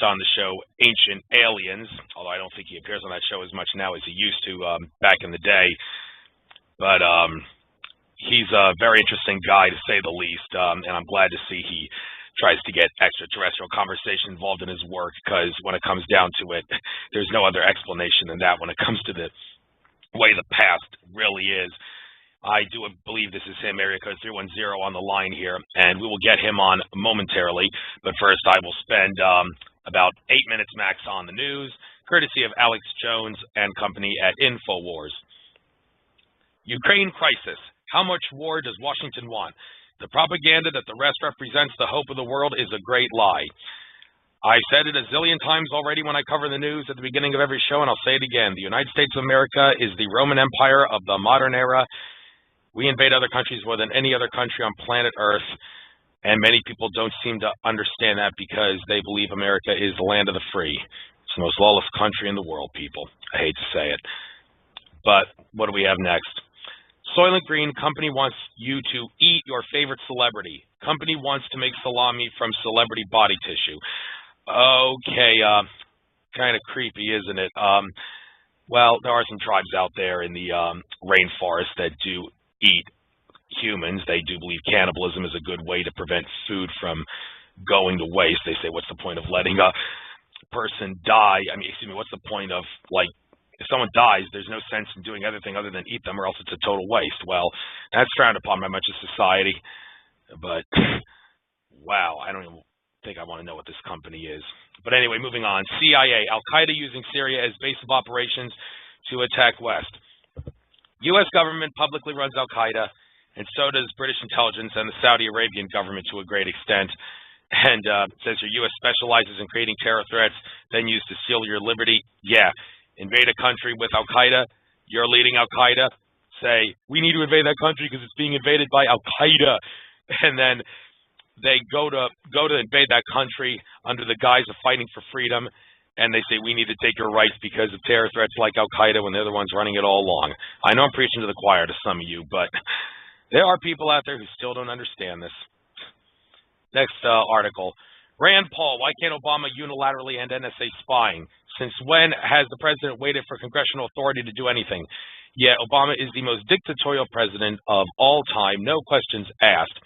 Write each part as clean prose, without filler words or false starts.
on the show Ancient Aliens, although I don't think he appears on that show as much now as he used to back in the day. But he's a very interesting guy, to say the least, and I'm glad to see he tries to get extraterrestrial conversation involved in his work, because when it comes down to it, there's no other explanation than that when it comes to the way the past really is. I do believe this is him, area code 310 on the line here, and we will get him on momentarily. But first, I will spend about 8 minutes max on the news, courtesy of Alex Jones and company at InfoWars. Ukraine crisis. How much war does Washington want? The propaganda that the rest represents the hope of the world is a great lie. I've said it a zillion times already when I cover the news at the beginning of every show, and I'll say it again. The United States of America is the Roman Empire of the modern era. We invade other countries more than any other country on planet Earth, and many people don't seem to understand that because they believe America is the land of the free. It's the most lawless country in the world, people. I hate to say it. But what do we have next? Soylent Green Company wants you to eat your favorite celebrity. Company wants to make salami from celebrity body tissue. Okay, kind of creepy, isn't it? Well, there are some tribes out there in the rainforest that do eat humans. They do believe cannibalism is a good way to prevent food from going to waste. They say, what's the point of letting a person die? I mean, excuse me, what's the point of, like, if someone dies, there's no sense in doing anything other than eat them, or else it's a total waste. Well, that's frowned upon by much of society. But, wow, I don't even think I want to know what this company is. But anyway, moving on. CIA, Al-Qaeda using Syria as base of operations to attack West. U.S. government publicly runs Al-Qaeda, and so does British intelligence and the Saudi Arabian government to a great extent. And says your U.S. specializes in creating terror threats, then used to seal your liberty. Yeah, invade a country with Al-Qaeda, you're leading Al-Qaeda, say, we need to invade that country because it's being invaded by Al-Qaeda. And then they go to invade that country under the guise of fighting for freedom, and they say, we need to take your rights because of terror threats like Al-Qaeda when they're the ones running it all along. I know I'm preaching to the choir to some of you, but there are people out there who still don't understand this. Next article. Rand Paul, why can't Obama unilaterally end NSA spying? Since when has the president waited for congressional authority to do anything? Yet Obama is the most dictatorial president of all time, no questions asked.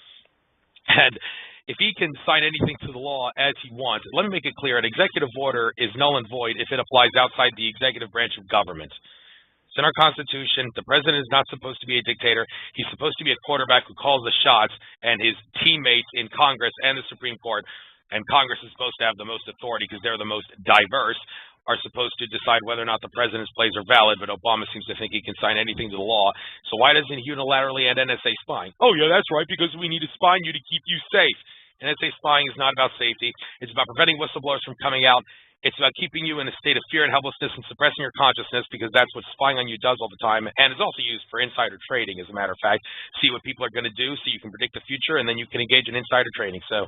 And if he can sign anything to the law as he wants, let me make it clear, an executive order is null and void if it applies outside the executive branch of government. It's in our Constitution. The president is not supposed to be a dictator. He's supposed to be a quarterback who calls the shots, and his teammates in Congress and the Supreme Court, and Congress is supposed to have the most authority because they're the most diverse, are supposed to decide whether or not the president's plays are valid, but Obama seems to think he can sign anything to the law. So why doesn't he unilaterally end NSA spying? Oh, yeah, that's right, because we need to spy on you to keep you safe. NSA spying is not about safety. It's about preventing whistleblowers from coming out. It's about keeping you in a state of fear and helplessness and suppressing your consciousness, because that's what spying on you does all the time. And it's also used for insider trading, as a matter of fact. See what people are going to do so you can predict the future, and then you can engage in insider trading. So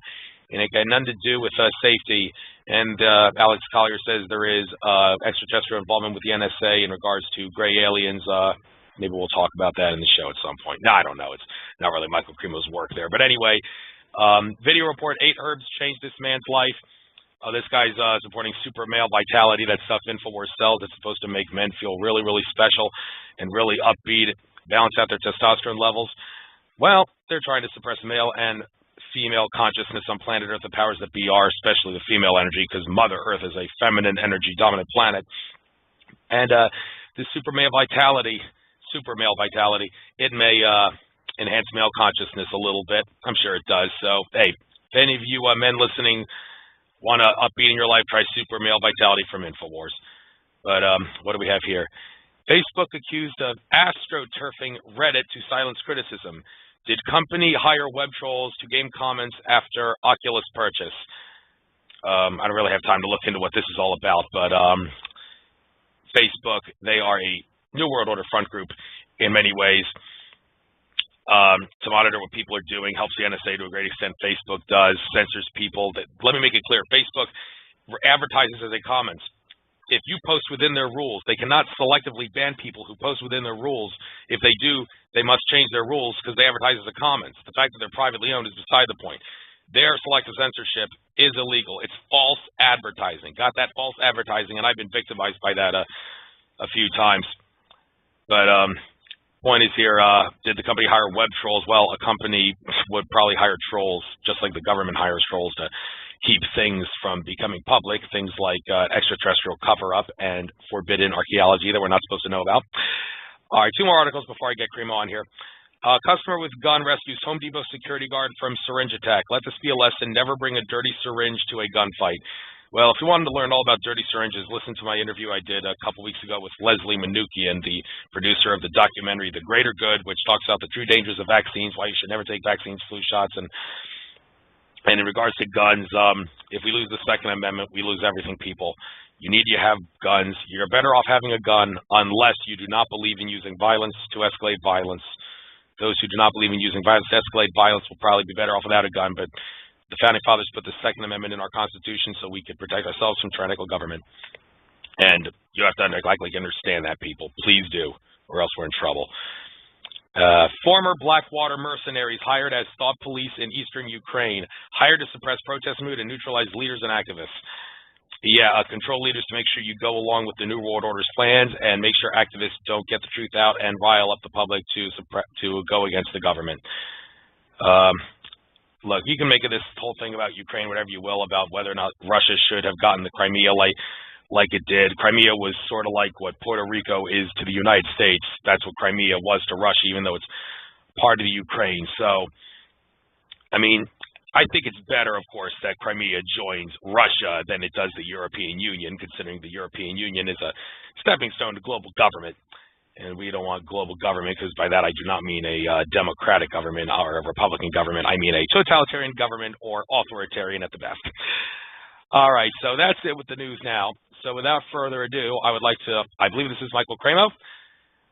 it ain't got nothing to do with safety. And Alex Collier says there is extraterrestrial involvement with the NSA in regards to gray aliens. Maybe we'll talk about that in the show at some point. No, I don't know. It's not really Michael Cremo's work there. But anyway, video report, 8 herbs changed this man's life. This guy's supporting super male vitality. That stuff InfoWars sells. It's supposed to make men feel really, really special and really upbeat, balance out their testosterone levels. Well, they're trying to suppress male and female consciousness on planet Earth. The powers that be are, especially the female energy, because Mother Earth is a feminine energy dominant planet. And this super male vitality, it may enhance male consciousness a little bit. I'm sure it does. So, hey, if any of you men listening want to upbeat in your life, try super male vitality from InfoWars. But what do we have here? Facebook accused of astroturfing Reddit to silence criticism. Did company hire web trolls to game comments after Oculus purchase? I don't really have time to look into what this is all about, but Facebook, they are a New World Order front group in many ways. To monitor what people are doing, helps the NSA to a great extent. Facebook does, censors people. Let me make it clear, Facebook advertises as a comments. If you post within their rules, they cannot selectively ban people who post within their rules. If they do, they must change their rules because they advertise as a comments. The fact that they're privately owned is beside the point. their selective censorship is illegal. It's false advertising. Got that? False advertising, and I've been victimized by that a few times. But point is here, did the company hire web trolls? Well, a company would probably hire trolls, just like the government hires trolls to keep things from becoming public, things like extraterrestrial cover-up and forbidden archaeology that we're not supposed to know about. All right, 2 more articles before I get Cremo on here. Customer with gun rescues Home Depot security guard from syringe attack. Let this be a lesson. Never bring a dirty syringe to a gunfight. Well, if you wanted to learn all about dirty syringes, listen to my interview I did a couple weeks ago with Leslie Manukian, the producer of the documentary The Greater Good, which talks about the true dangers of vaccines, why you should never take vaccines, flu shots, and in regards to guns, if we lose the Second Amendment, we lose everything, people. You need to have guns. You're better off having a gun unless you do not believe in using violence to escalate violence. Those who do not believe in using violence to escalate violence will probably be better off without a gun, but the Founding Fathers put the Second Amendment in our Constitution so we could protect ourselves from tyrannical government. And you have to likely understand that, people. Please do, or else we're in trouble. Former Blackwater mercenaries hired as thought police in eastern Ukraine, hired to suppress protest mood and neutralize leaders and activists. Yeah, control leaders to make sure you go along with the New World Order's plans and make sure activists don't get the truth out and rile up the public to go against the government. Look, you can make this whole thing about Ukraine, whatever you will, about whether or not Russia should have gotten the Crimea like it did. Crimea was sort of like what Puerto Rico is to the United States. That's what Crimea was to Russia, even though it's part of the Ukraine. So, I mean, I think it's better, of course, that Crimea joins Russia than it does the European Union, considering the European Union is a stepping stone to global government. And we don't want global government, because by that I do not mean a democratic government or a Republican government. I mean a totalitarian government or authoritarian at the best. All right, so that's it with the news now. So without further ado, I would like to, I believe this is Michael Cremo.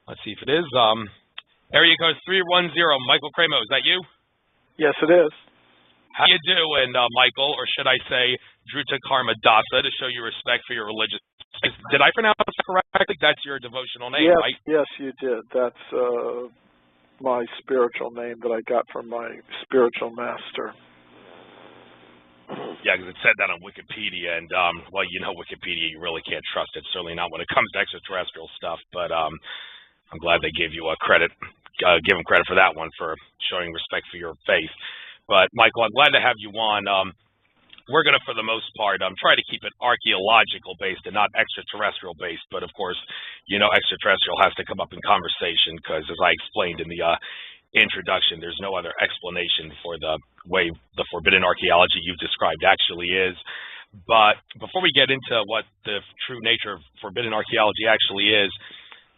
Let's see if it is. Area code 310, Michael Cremo, is that you? Yes, it is. How you doing, Michael, or should I say Druta Karmadasa, to show you respect for your religious. Did I pronounce it correctly? That's your devotional name, yes, right? Yes, you did. That's my spiritual name that I got from my spiritual master. Yeah, because it said that on Wikipedia, and, well, you know Wikipedia, you really can't trust it, certainly not when it comes to extraterrestrial stuff, but I'm glad they gave you credit, give them credit for that one, for showing respect for your faith. But, Michael, I'm glad to have you on. We're going to, for the most part, try to keep it archaeological-based and not extraterrestrial-based, but, of course, you know, extraterrestrial has to come up in conversation because, as I explained in the introduction, there's no other explanation for the way the forbidden archaeology you've described actually is. But before we get into what the true nature of forbidden archaeology actually is,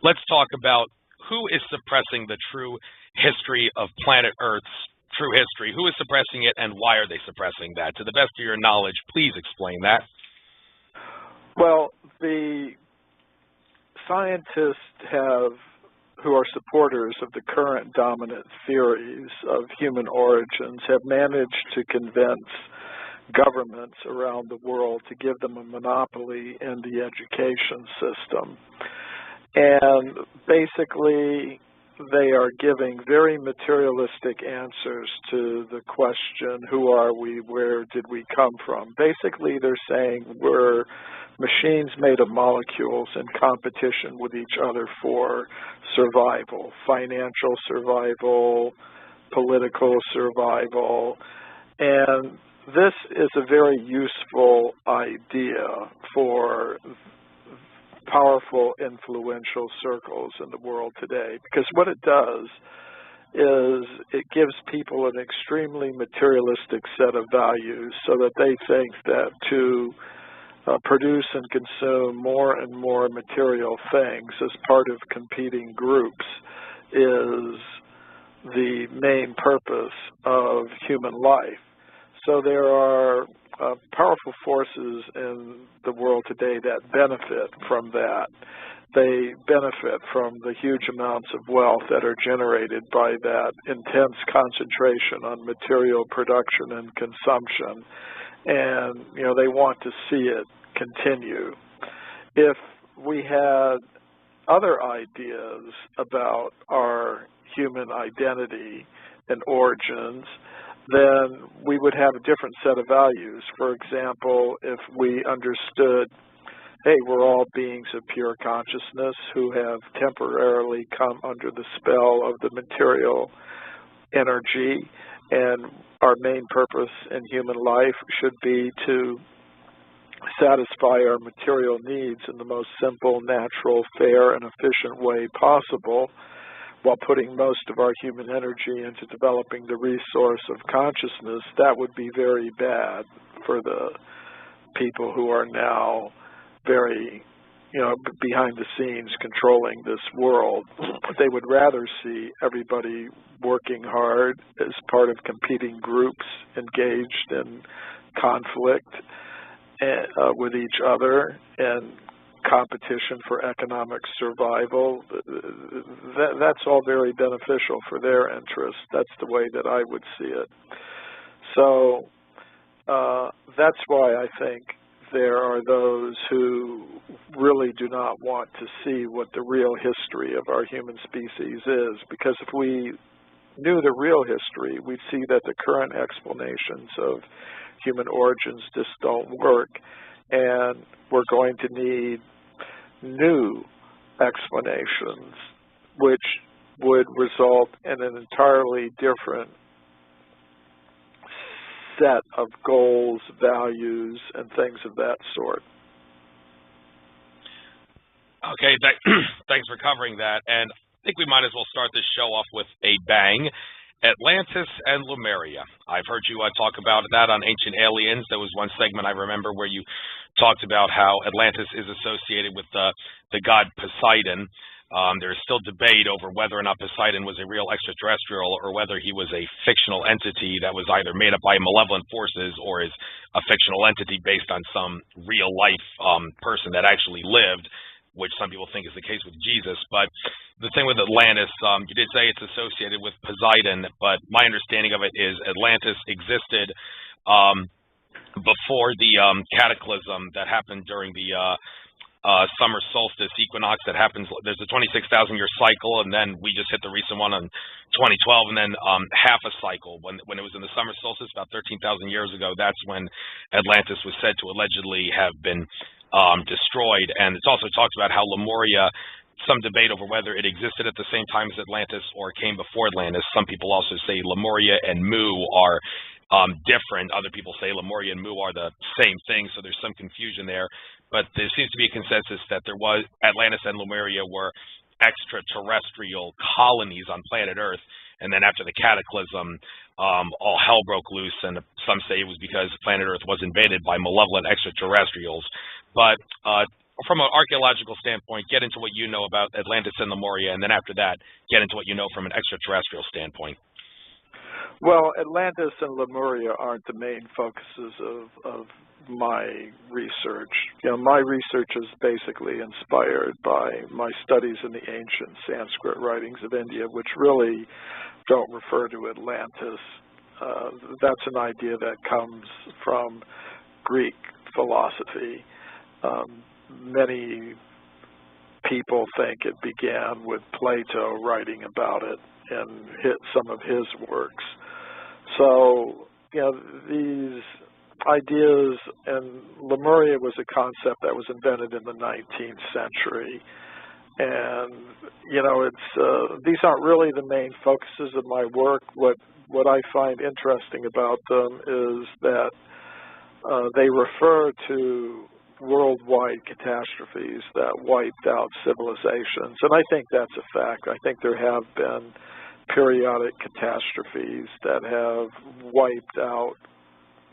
let's talk about who is suppressing the true history of planet Earth's true history. Who is suppressing it, and why are they suppressing that? To the best of your knowledge, please explain that. Well, the scientists who are supporters of the current dominant theories of human origins have managed to convince governments around the world to give them a monopoly in the education system. And basically, they are giving very materialistic answers to the question, who are we, where did we come from? Basically, they're saying we're machines made of molecules in competition with each other for survival, financial survival, political survival. And this is a very useful idea for powerful, influential circles in the world today, because what it does is it gives people an extremely materialistic set of values so that they think that to produce and consume more and more material things as part of competing groups is the main purpose of human life. So there are powerful forces in the world today that benefit from that. They benefit from the huge amounts of wealth that are generated by that intense concentration on material production and consumption. And, you know, they want to see it continue. If we had other ideas about our human identity and origins, then we would have a different set of values. For example, if we understood, hey, we're all beings of pure consciousness who have temporarily come under the spell of the material energy, and our main purpose in human life should be to satisfy our material needs in the most simple, natural, fair, and efficient way possible, while putting most of our human energy into developing the resource of consciousness, that would be very bad for the people who are now very, behind the scenes controlling this world. They would rather see everybody working hard as part of competing groups engaged in conflict with each other and competition for economic survival. That's all very beneficial for their interests. That's the way that I would see it. So that's why I think there are those who really do not want to see what the real history of our human species is, because if we knew the real history, we'd see that the current explanations of human origins just don't work, and we're going to need new explanations, which would result in an entirely different set of goals, values, and things of that sort. Okay, thanks for covering that. And I think we might as well start this show off with a bang. Atlantis and Lemuria. I've heard you talk about that on Ancient Aliens. There was one segment I remember where you talked about how Atlantis is associated with the god Poseidon. There is still debate over whether or not Poseidon was a real extraterrestrial or whether he was a fictional entity that was either made up by malevolent forces or is a fictional entity based on some real-life person that actually lived, which some people think is the case with Jesus. But the thing with Atlantis, you did say it's associated with Poseidon, but my understanding of it is Atlantis existed before the cataclysm that happened during the summer solstice equinox that happens. There's a 26,000-year cycle, and then we just hit the recent one on 2012, and then half a cycle. When it was in the summer solstice about 13,000 years ago, that's when Atlantis was said to allegedly have been destroyed. And it's also talked about how Lemuria, some debate over whether it existed at the same time as Atlantis or came before Atlantis. Some people also say Lemuria and Mu are different. Other people say Lemuria and Mu are the same thing, so there's some confusion there. But there seems to be a consensus that there was Atlantis and Lemuria were extraterrestrial colonies on planet Earth, and then after the cataclysm, all hell broke loose, and some say it was because planet Earth was invaded by malevolent extraterrestrials. But from an archaeological standpoint, get into what you know about Atlantis and Lemuria, and then after that, get into what you know from an extraterrestrial standpoint. Well, Atlantis and Lemuria aren't the main focuses of my research. My research is basically inspired by my studies in the ancient Sanskrit writings of India, which really don't refer to Atlantis. That's an idea that comes from Greek philosophy. Many people think it began with Plato writing about it and hit some of his works. So, these ideas, and Lemuria was a concept that was invented in the 19th century. And, these aren't really the main focuses of my work. What I find interesting about them is that they refer to worldwide catastrophes that wiped out civilizations. And I think that's a fact. I think there have been periodic catastrophes that have wiped out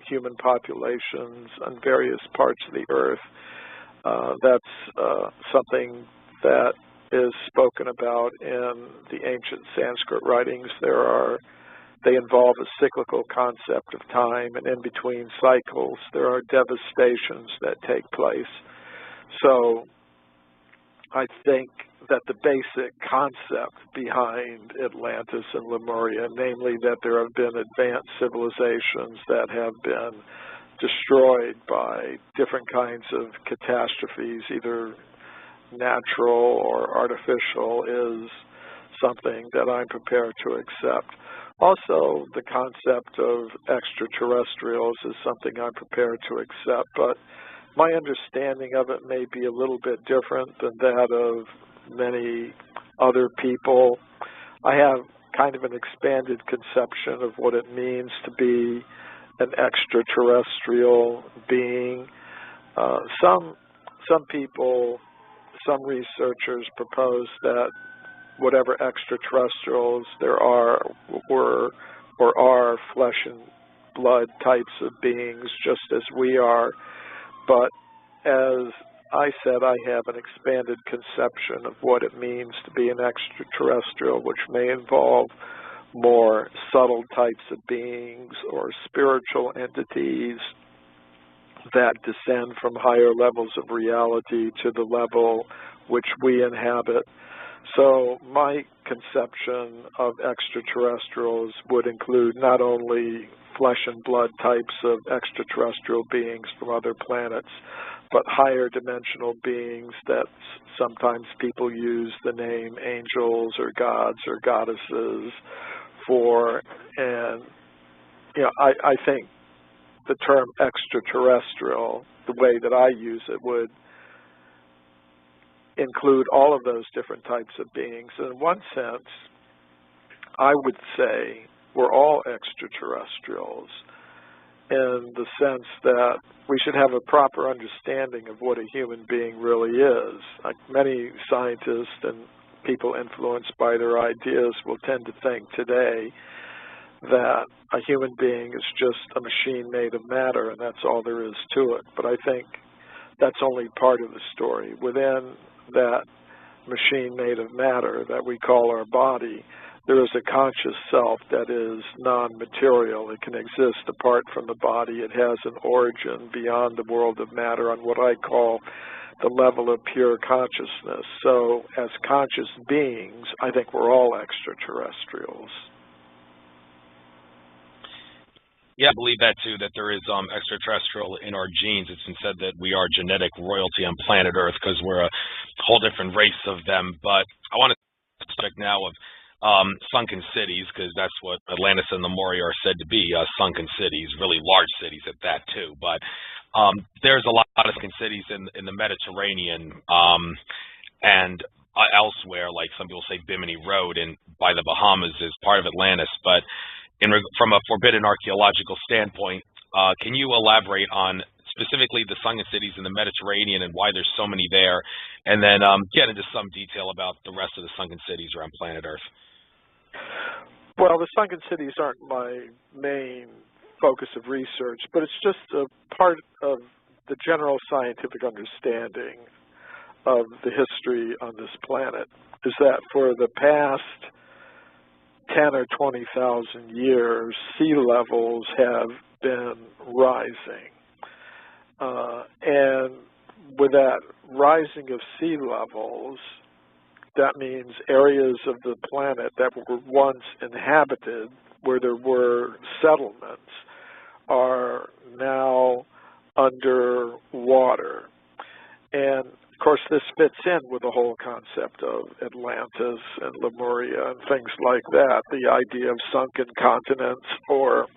human populations on various parts of the earth. That's something that is spoken about in the ancient Sanskrit writings. They involve a cyclical concept of time, and in between cycles there are devastations that take place. So I think that the basic concept behind Atlantis and Lemuria, namely that there have been advanced civilizations that have been destroyed by different kinds of catastrophes, either natural or artificial, is something that I'm prepared to accept. Also, the concept of extraterrestrials is something I'm prepared to accept, but my understanding of it may be a little bit different than that of many other people. I have kind of an expanded conception of what it means to be an extraterrestrial being. Some people, some researchers propose that whatever extraterrestrials there were or are flesh and blood types of beings just as we are. But as I said, I have an expanded conception of what it means to be an extraterrestrial, which may involve more subtle types of beings or spiritual entities that descend from higher levels of reality to the level which we inhabit. So my conception of extraterrestrials would include not only flesh and blood types of extraterrestrial beings from other planets, but higher dimensional beings that sometimes people use the name angels or gods or goddesses for. And, I think the term extraterrestrial, the way that I use it, would include all of those different types of beings. In one sense, I would say we're all extraterrestrials in the sense that we should have a proper understanding of what a human being really is. Like many scientists and people influenced by their ideas will tend to think today that a human being is just a machine made of matter and that's all there is to it. But I think that's only part of the story. Within that machine made of matter that we call our body, there is a conscious self that is non-material. It can exist apart from the body. It has an origin beyond the world of matter on what I call the level of pure consciousness. So as conscious beings, I think we're all extraterrestrials. Yeah, I believe that too, that there is extraterrestrial in our genes. It's been said that we are genetic royalty on planet Earth because we're a whole different race of them. But I want to speak now of sunken cities, because that's what Atlantis and Lemuria are said to be, sunken cities, really large cities at that too. But there's a lot of sunken cities in the Mediterranean and elsewhere, like some people say Bimini Road and by the Bahamas is part of Atlantis. But from a forbidden archaeological standpoint, can you elaborate on specifically the sunken cities in the Mediterranean and why there's so many there, and then get into some detail about the rest of the sunken cities around planet Earth? Well, the sunken cities aren't my main focus of research, but it's just a part of the general scientific understanding of the history on this planet, is that for the past 10 or 20,000 years, sea levels have been rising. And with that rising of sea levels, that means areas of the planet that were once inhabited, where there were settlements, are now under water. And of course, this fits in with the whole concept of Atlantis and Lemuria and things like that, the idea of sunken continents or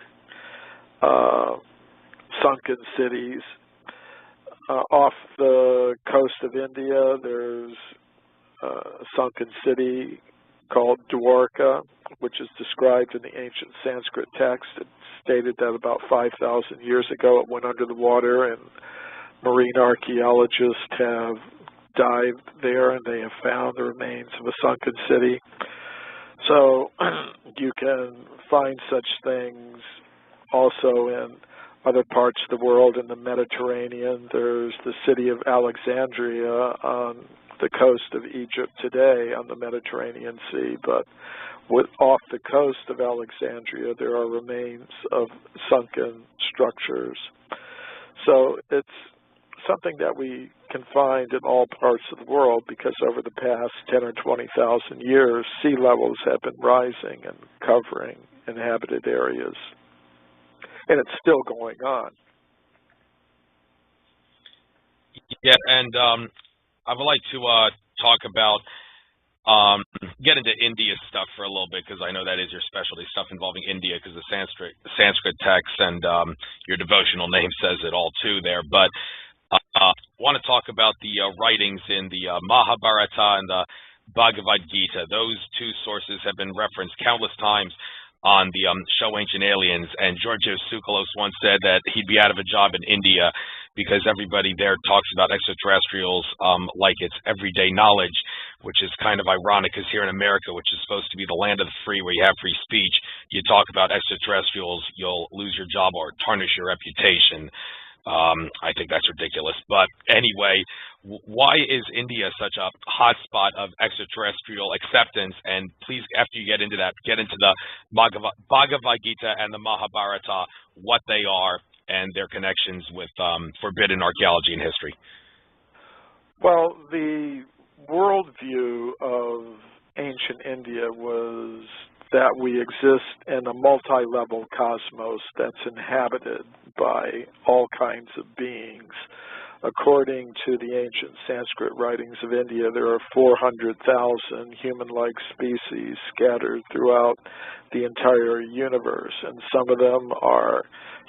sunken cities. Off the coast of India, there's a sunken city called Dwarka, which is described in the ancient Sanskrit text. It's stated that about 5,000 years ago it went under the water, and marine archaeologists have dived there and they have found the remains of a sunken city. So you can find such things also in other parts of the world. In the Mediterranean, there's the city of Alexandria on the coast of Egypt today on the Mediterranean Sea, but off the coast of Alexandria there are remains of sunken structures. So it's something that we can find in all parts of the world, because over the past 10 or 20,000 years, sea levels have been rising and covering inhabited areas. And it's still going on. Yeah, and I would like to talk about get into India stuff for a little bit, because I know that is your specialty, stuff involving India, because the Sanskrit text and your devotional name says it all too there. But want to talk about the writings in the Mahabharata and the Bhagavad Gita. Those two sources have been referenced countless times on the show Ancient Aliens, and Georgios Tsoukalos once said that he'd be out of a job in India because everybody there talks about extraterrestrials like it's everyday knowledge, which is kind of ironic, because here in America, which is supposed to be the land of the free, where you have free speech, you talk about extraterrestrials, you'll lose your job or tarnish your reputation. I think that's ridiculous. But anyway, why is India such a hotspot of extraterrestrial acceptance? And please, after you get into that, get into the Bhagavad Gita and the Mahabharata, what they are and their connections with forbidden archaeology and history. Well, the worldview of ancient India was that we exist in a multi-level cosmos that's inhabited by all kinds of beings. According to the ancient Sanskrit writings of India, there are 400,000 human-like species scattered throughout the entire universe, and some of them are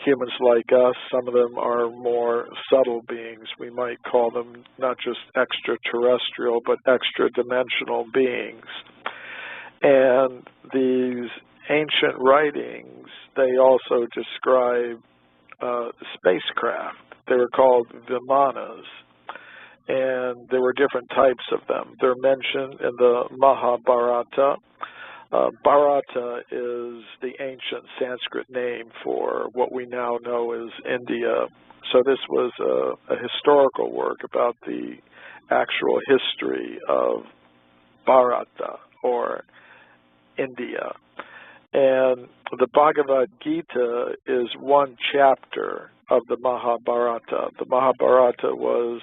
humans like us, some of them are more subtle beings. We might call them not just extraterrestrial, but extra-dimensional beings. And these ancient writings, they also describe spacecraft. They were called vimanas, and there were different types of them. They're mentioned in the Mahabharata. Bharata is the ancient Sanskrit name for what we now know as India. So this was a historical work about the actual history of Bharata, or India. And the Bhagavad Gita is one chapter of the Mahabharata. The Mahabharata was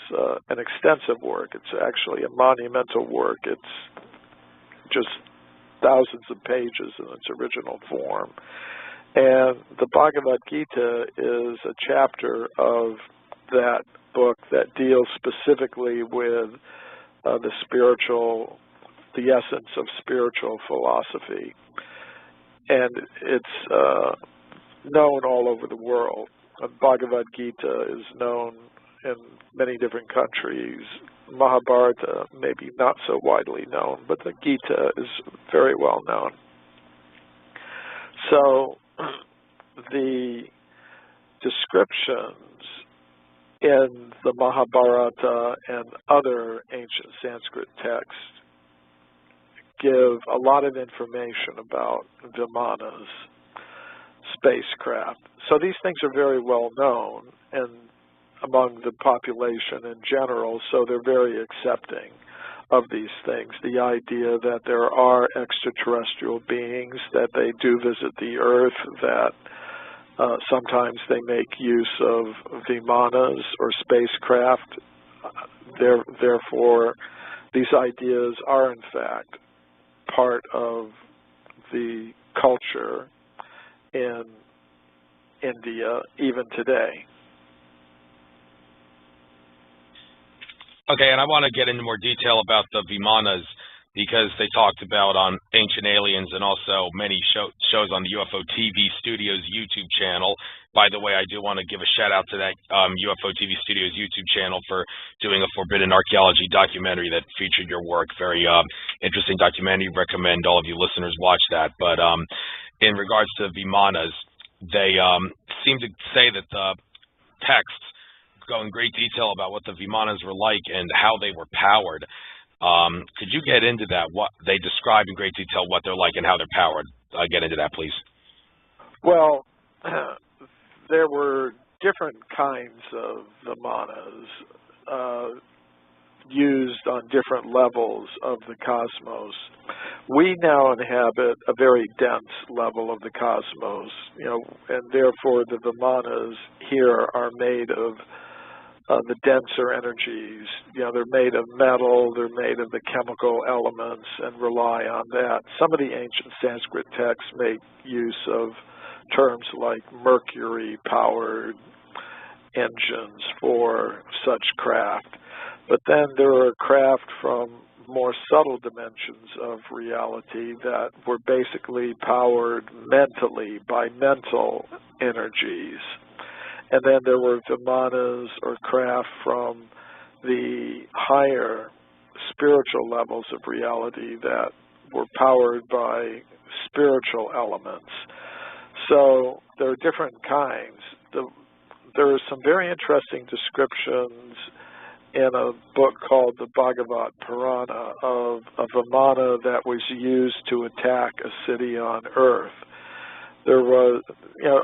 an extensive work. It's actually a monumental work. It's just thousands of pages in its original form. And the Bhagavad Gita is a chapter of that book that deals specifically with the essence of spiritual philosophy. And it's known all over the world. Bhagavad Gita is known in many different countries. Mahabharata maybe not so widely known, but the Gita is very well known. So the descriptions in the Mahabharata and other ancient Sanskrit texts give a lot of information about vimanas, spacecraft. So these things are very well known and among the population in general, so they're very accepting of these things. The idea that there are extraterrestrial beings, that they do visit the Earth, that sometimes they make use of vimanas or spacecraft. Therefore, these ideas are in fact part of the culture in India even today. Okay, and I want to get into more detail about the vimanas, because they talked about on Ancient Aliens and also many shows on the UFO TV Studios YouTube channel. By the way, I do want to give a shout out to that UFO TV Studios YouTube channel for doing a forbidden archaeology documentary that featured your work. Very interesting documentary. Recommend all of you listeners watch that. But in regards to vimanas, they seem to say that the texts go in great detail about what the vimanas were like and how they were powered. Could you get into that? What they describe in great detail, what they're like and how they're powered. Get into that, please. Well, there were different kinds of vimanas used on different levels of the cosmos. We now inhabit a very dense level of the cosmos, and therefore the vimanas here are made of the denser energies. They're made of metal, they're made of the chemical elements and rely on that. Some of the ancient Sanskrit texts make use of terms like mercury-powered engines for such craft. But then there are craft from more subtle dimensions of reality that were basically powered mentally by mental energies. And then there were vimanas or craft from the higher spiritual levels of reality that were powered by spiritual elements. So there are different kinds. There are some very interesting descriptions in a book called the Bhagavad Purana of a vimana that was used to attack a city on earth. There was,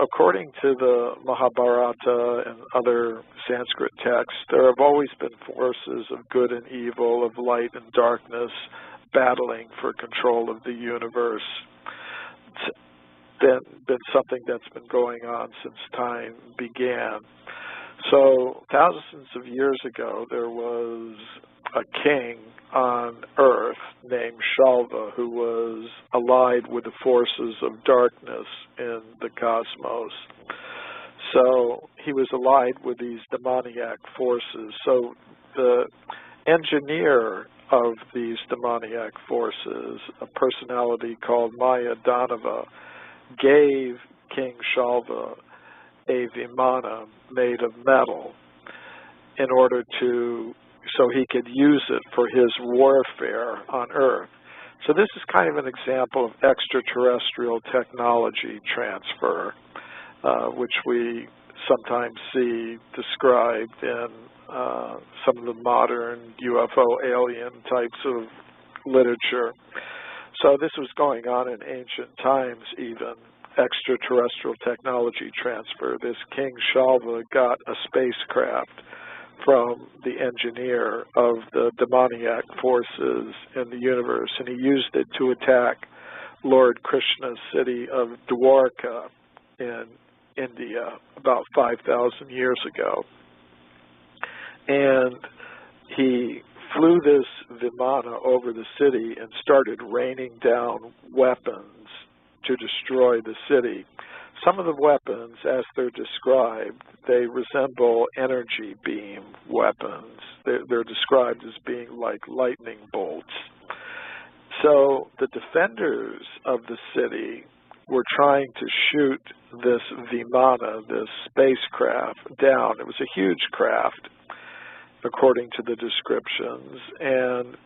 according to the Mahabharata and other Sanskrit texts, there have always been forces of good and evil, of light and darkness, battling for control of the universe. It's been something that's been going on since time began. So thousands of years ago, there was a king on earth named Shalva who was allied with the forces of darkness in the cosmos. So he was allied with these demoniac forces. So the engineer of these demoniac forces, a personality called Maya Danava, gave King Shalva a vimana made of metal in order so he could use it for his warfare on Earth. So this is kind of an example of extraterrestrial technology transfer, which we sometimes see described in some of the modern UFO alien types of literature. So this was going on in ancient times even, extraterrestrial technology transfer. This King Shalva got a spacecraft from the engineer of the demoniac forces in the universe, and he used it to attack Lord Krishna's city of Dwarka in India about 5,000 years ago. And he flew this vimana over the city and started raining down weapons to destroy the city. Some of the weapons, as they're described, they resemble energy beam weapons. They're described as being like lightning bolts. So the defenders of the city were trying to shoot this vimana, this spacecraft, down. It was a huge craft, according to the descriptions, and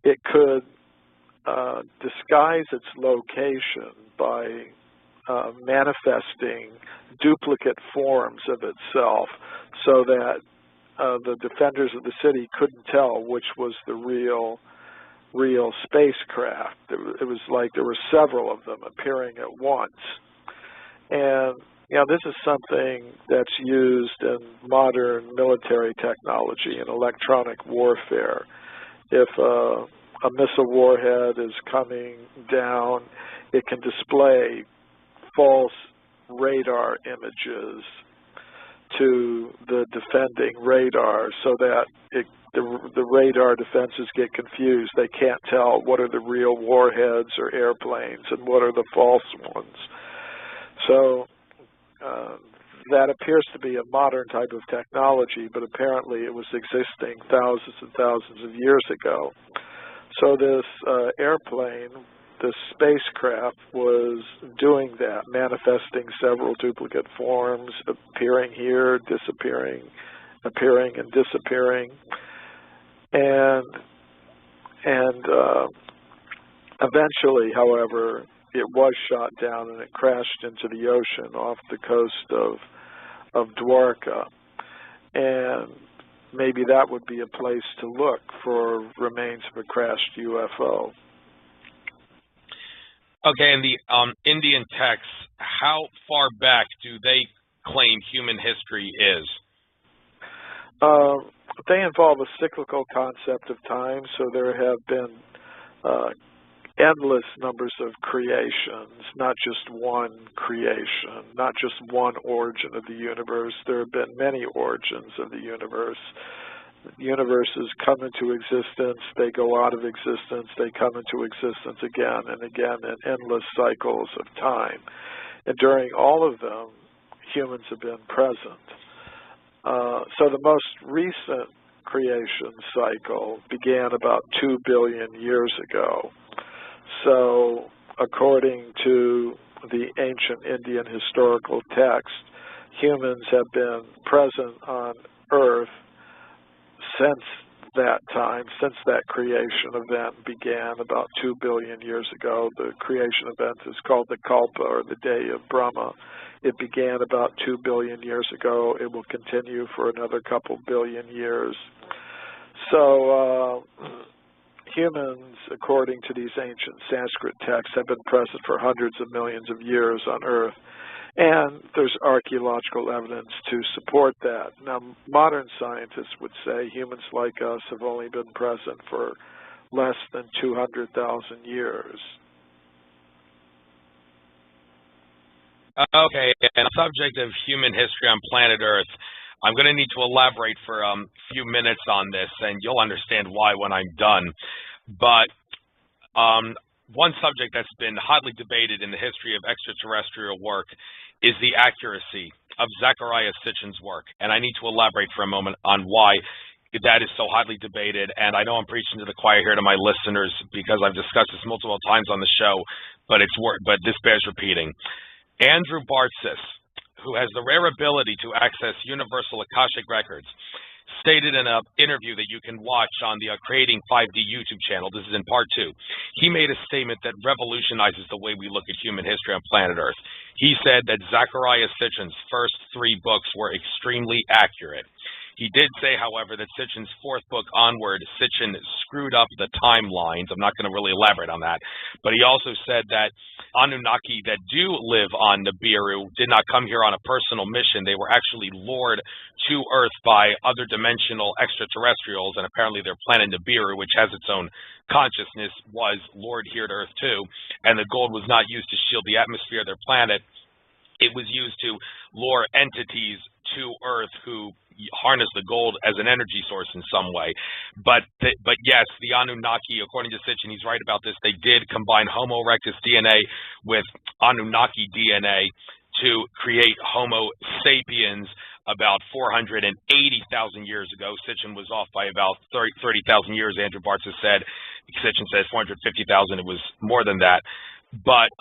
it could disguise its location by manifesting duplicate forms of itself so that the defenders of the city couldn't tell which was the real spacecraft. It was like there were several of them appearing at once. And this is something that's used in modern military technology and electronic warfare. If a missile warhead is coming down, it can display false radar images to the defending radar so that the radar defenses get confused. They can't tell what are the real warheads or airplanes and what are the false ones. So that appears to be a modern type of technology, but apparently it was existing thousands and thousands of years ago. So this airplane, this spacecraft, was doing that, manifesting several duplicate forms, appearing here, disappearing, appearing and disappearing. And eventually, however, it was shot down and it crashed into the ocean off the coast of Dwarka. And maybe that would be a place to look for remains of a crashed UFO. Okay, and the Indian texts, how far back do they claim human history is? They involve a cyclical concept of time, so there have been endless numbers of creations, not just one creation, not just one origin of the universe. There have been many origins of the universe. Universes come into existence, they go out of existence, they come into existence again and again in endless cycles of time. And during all of them, humans have been present. So the most recent creation cycle began about 2 billion years ago. So, according to the ancient Indian historical text, humans have been present on Earth since that time, since that creation event began about 2 billion years ago. The creation event is called the Kalpa, or the Day of Brahma. It began about 2 billion years ago. It will continue for another couple billion years. So humans, according to these ancient Sanskrit texts, have been present for hundreds of millions of years on Earth. And there's archaeological evidence to support that. Now, modern scientists would say humans like us have only been present for less than 200,000 years. Okay, and on the subject of human history on planet Earth, I'm going to need to elaborate for a few minutes on this, and you'll understand why when I'm done. But one subject that's been hotly debated in the history of extraterrestrial work is the accuracy of Zecharia Sitchin's work. And I need to elaborate for a moment on why that is so hotly debated. And I know I'm preaching to the choir here to my listeners because I've discussed this multiple times on the show, but this bears repeating. Andrew Bartzis, who has the rare ability to access universal Akashic records, stated in an interview that you can watch on the Creating 5D YouTube channel. This is in part 2. He made a statement that revolutionizes the way we look at human history on planet Earth. He said that Zecharia Sitchin's first 3 books were extremely accurate. He did say, however, that Sitchin's 4th book onward, Sitchin screwed up the timelines. I'm not going to really elaborate on that. But he also said that Anunnaki that do live on Nibiru did not come here on a personal mission. They were actually lured to Earth by other dimensional extraterrestrials, and apparently their planet Nibiru, which has its own consciousness, was lured here to Earth too. And the gold was not used to shield the atmosphere of their planet. It was used to lure entities to Earth who harness the gold as an energy source in some way. But yes, the Anunnaki, according to Sitchin, he's right about this, they did combine Homo erectus DNA with Anunnaki DNA to create Homo sapiens about 480,000 years ago. Sitchin was off by about 30,000 years, Andrew Bartzis said. Sitchin says 450,000. It was more than that. But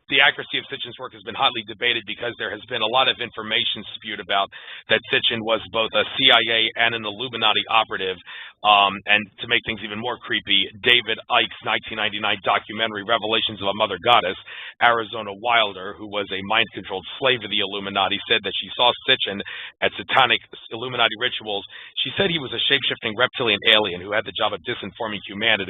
the accuracy of Sitchin's work has been hotly debated because there has been a lot of information spewed about that Sitchin was both a CIA and an Illuminati operative. And to make things even more creepy, David Icke's 1999 documentary, Revelations of a Mother Goddess, Arizona Wilder, who was a mind-controlled slave of the Illuminati, said that she saw Sitchin at satanic Illuminati rituals. She said he was a shape-shifting reptilian alien who had the job of disinforming humanity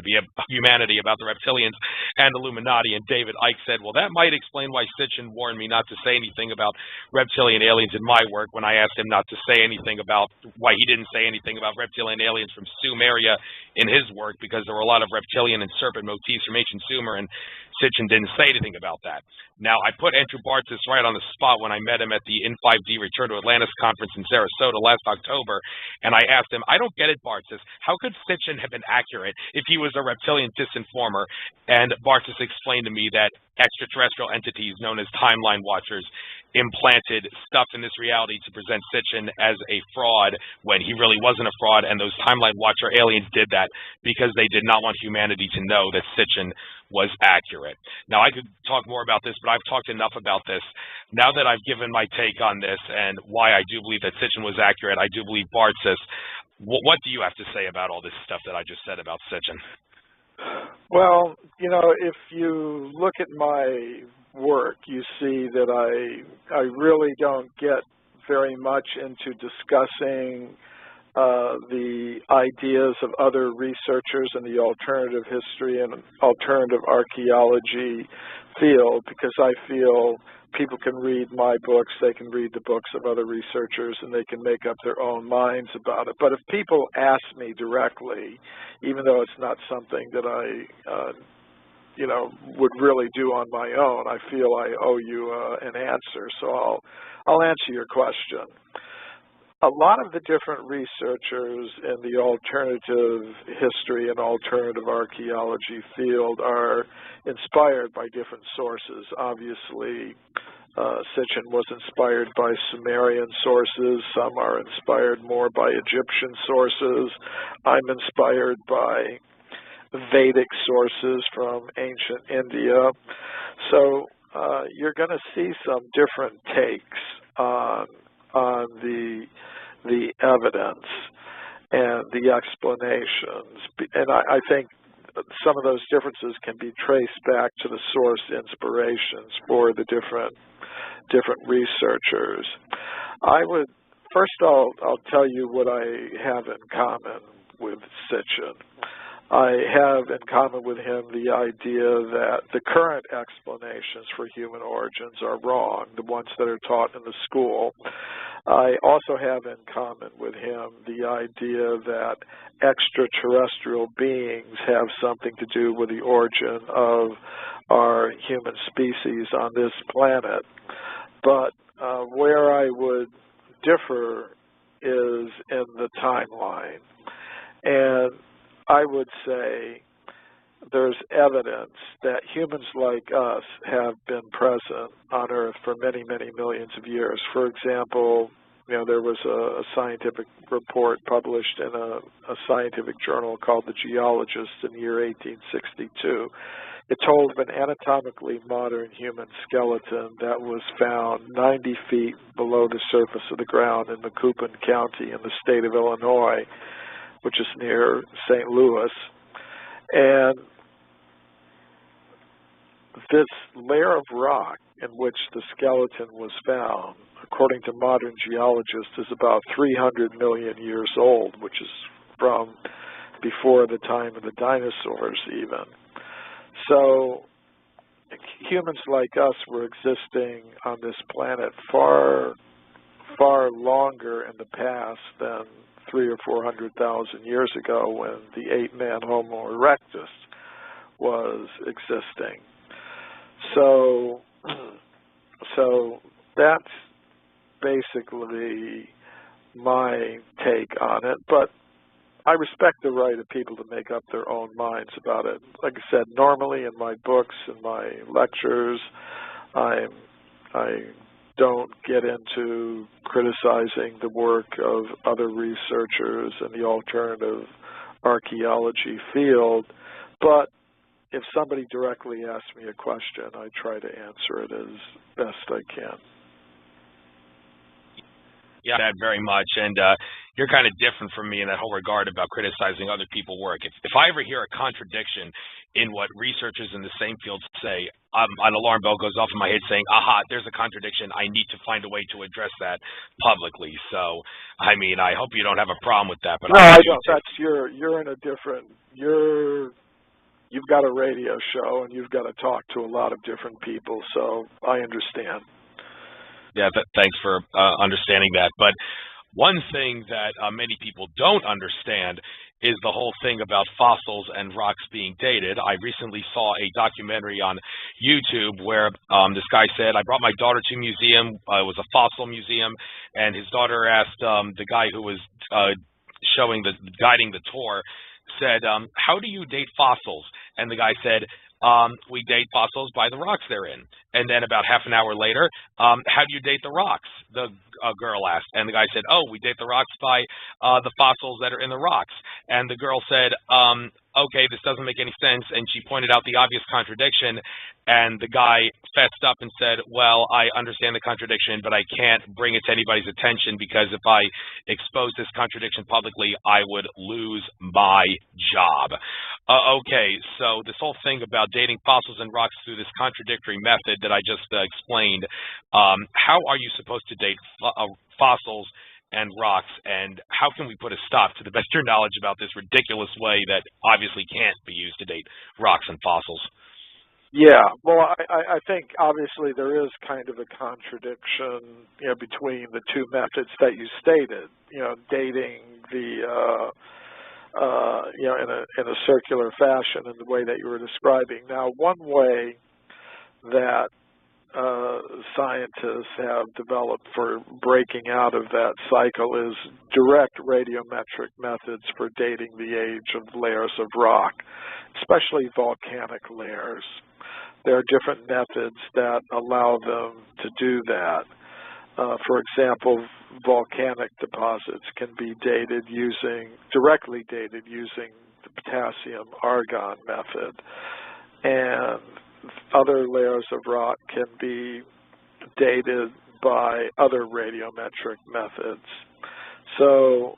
about the reptilians and Illuminati. And David Icke said, well, that might explain why Sitchin warned me not to say anything about reptilian aliens in my work when I asked him not to say anything about why he didn't say anything about reptilian aliens from Sumeria in his work, because there were a lot of reptilian and serpent motifs from ancient Sumer, and Sitchin didn't say anything about that. Now, I put Andrew Bartzis right on the spot when I met him at the In 5D Return to Atlantis conference in Sarasota last October, and I asked him, I don't get it, Bartzis. How could Sitchin have been accurate if he was a reptilian disinformer? And Bartzis explained to me that extraterrestrial entities known as timeline watchers implanted stuff in this reality to present Sitchin as a fraud when he really wasn't a fraud, and those timeline watcher aliens did that because they did not want humanity to know that Sitchin was accurate. Now, I could talk more about this, but I've talked enough about this. Now that I've given my take on this and why I do believe that Sitchin was accurate, I do believe Bartzis. What do you have to say about all this stuff that I just said about Sitchin? Well, you know, if you look at my work, you see that I really don't get very much into discussing the ideas of other researchers in the alternative history and alternative archaeology field, because I feel people can read my books, they can read the books of other researchers, and they can make up their own minds about it. But if people ask me directly, even though it's not something that I would really do on my own, I feel I owe you an answer, so I'll answer your question. A lot of the different researchers in the alternative history and alternative archaeology field are inspired by different sources. Obviously, Sitchin was inspired by Sumerian sources. Some are inspired more by Egyptian sources. I'm inspired by Vedic sources from ancient India. So you're going to see some different takes on the evidence and the explanations. And I think some of those differences can be traced back to the source inspirations for the different researchers. First I'll tell you what I have in common with Sitchin. I have in common with him the idea that the current explanations for human origins are wrong, the ones that are taught in the school. I also have in common with him the idea that extraterrestrial beings have something to do with the origin of our human species on this planet. But where I would differ is in the timeline. And I would say there's evidence that humans like us have been present on Earth for many, many millions of years. For example, there was a scientific report published in a scientific journal called The Geologist in the year 1862. It told of an anatomically modern human skeleton that was found 90 feet below the surface of the ground in Macoupin County in the state of Illinois, which is near St. Louis. And this layer of rock in which the skeleton was found, according to modern geologists, is about 300 million years old, which is from before the time of the dinosaurs even. So humans like us were existing on this planet far, far longer in the past than 300,000 or 400,000 years ago when the ape-man Homo erectus was existing. So that's basically my take on it, but I respect the right of people to make up their own minds about it. Like I said, normally in my books and my lectures, I don't get into criticizing the work of other researchers in the alternative archaeology field, but if somebody directly asks me a question, I try to answer it as best I can. Yeah, that very much, and you're kind of different from me in that whole regard about criticizing other people's work. If I ever hear a contradiction in what researchers in the same field say, an alarm bell goes off in my head saying, aha, there's a contradiction. I need to find a way to address that publicly. So, I mean, I hope you don't have a problem with that. But no, I don't. That's you're in a different, you've got a radio show and you've got to talk to a lot of different people, so I understand. Yeah, thanks for understanding that. But one thing that many people don't understand is the whole thing about fossils and rocks being dated. I recently saw a documentary on YouTube where this guy said, I brought my daughter to a museum. It was a fossil museum, and his daughter asked the guy who was guiding the tour, said, how do you date fossils? And the guy said, we date fossils by the rocks they're in. And then about half an hour later, how do you date the rocks? The girl asked. And the guy said, oh, we date the rocks by the fossils that are in the rocks. And the girl said, okay, this doesn't make any sense. And she pointed out the obvious contradiction. And the guy fessed up and said, well, I understand the contradiction, but I can't bring it to anybody's attention because if I expose this contradiction publicly, I would lose my job. Okay, so this whole thing about dating fossils and rocks through this contradictory method that I just explained, how are you supposed to date fossils and rocks, and how can we put a stop to the best of your knowledge about this ridiculous way that obviously can't be used to date rocks and fossils? Yeah, well, I think obviously there is kind of a contradiction, between the two methods that you stated. Dating the in a circular fashion in the way that you were describing. Now, one way that scientists have developed for breaking out of that cycle is direct radiometric methods for dating the age of layers of rock, especially volcanic layers. there are different methods that allow them to do that. For example, volcanic deposits can be directly dated using the potassium-argon method, and other layers of rock can be dated by other radiometric methods. So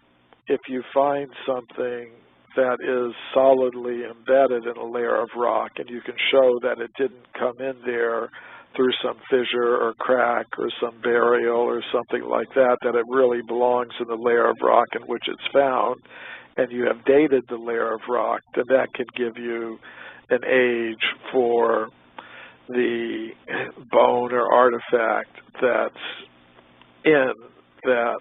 if you find something that is solidly embedded in a layer of rock and you can show that it didn't come in there through some fissure or crack or some burial or something like that, that it really belongs in the layer of rock in which it's found, and you have dated the layer of rock, then that can give you an age for the bone or artifact that's in that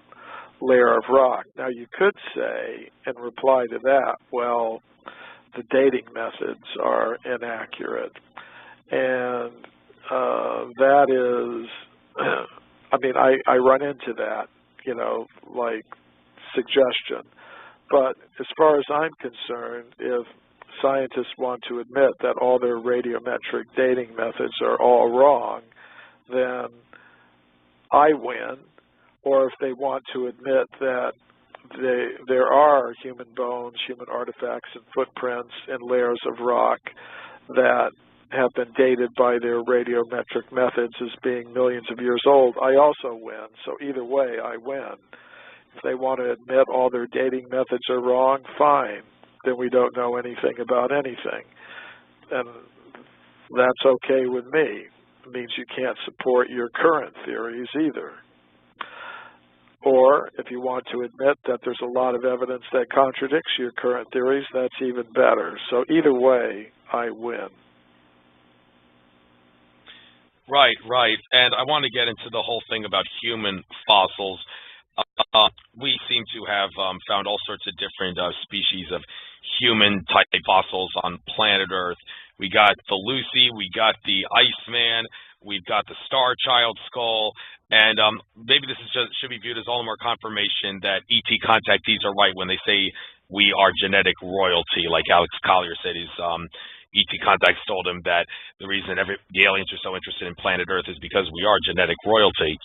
layer of rock. Now, you could say, in reply to that, well, the dating methods are inaccurate. And that is, I mean, I run into that, like suggestion. But as far as I'm concerned, if scientists want to admit that all their radiometric dating methods are all wrong, then I win. Or if they want to admit that there are human bones, human artifacts, and footprints in layers of rock that have been dated by their radiometric methods as being millions of years old, I also win. So either way, I win. If they want to admit all their dating methods are wrong, fine. Then we don't know anything about anything. And that's okay with me. It means you can't support your current theories either. Or if you want to admit that there's a lot of evidence that contradicts your current theories, that's even better. So either way, I win. Right, right. And I want to get into the whole thing about human fossils. We seem to have found all sorts of different species of human-type fossils on planet Earth. We got the Lucy, we got the Iceman, we've got the Star Child skull, and maybe this is should be viewed as all the more confirmation that ET contactees are right when they say we are genetic royalty. Like Alex Collier said, his ET contacts told him that the reason the aliens are so interested in planet Earth is because we are genetic royalty.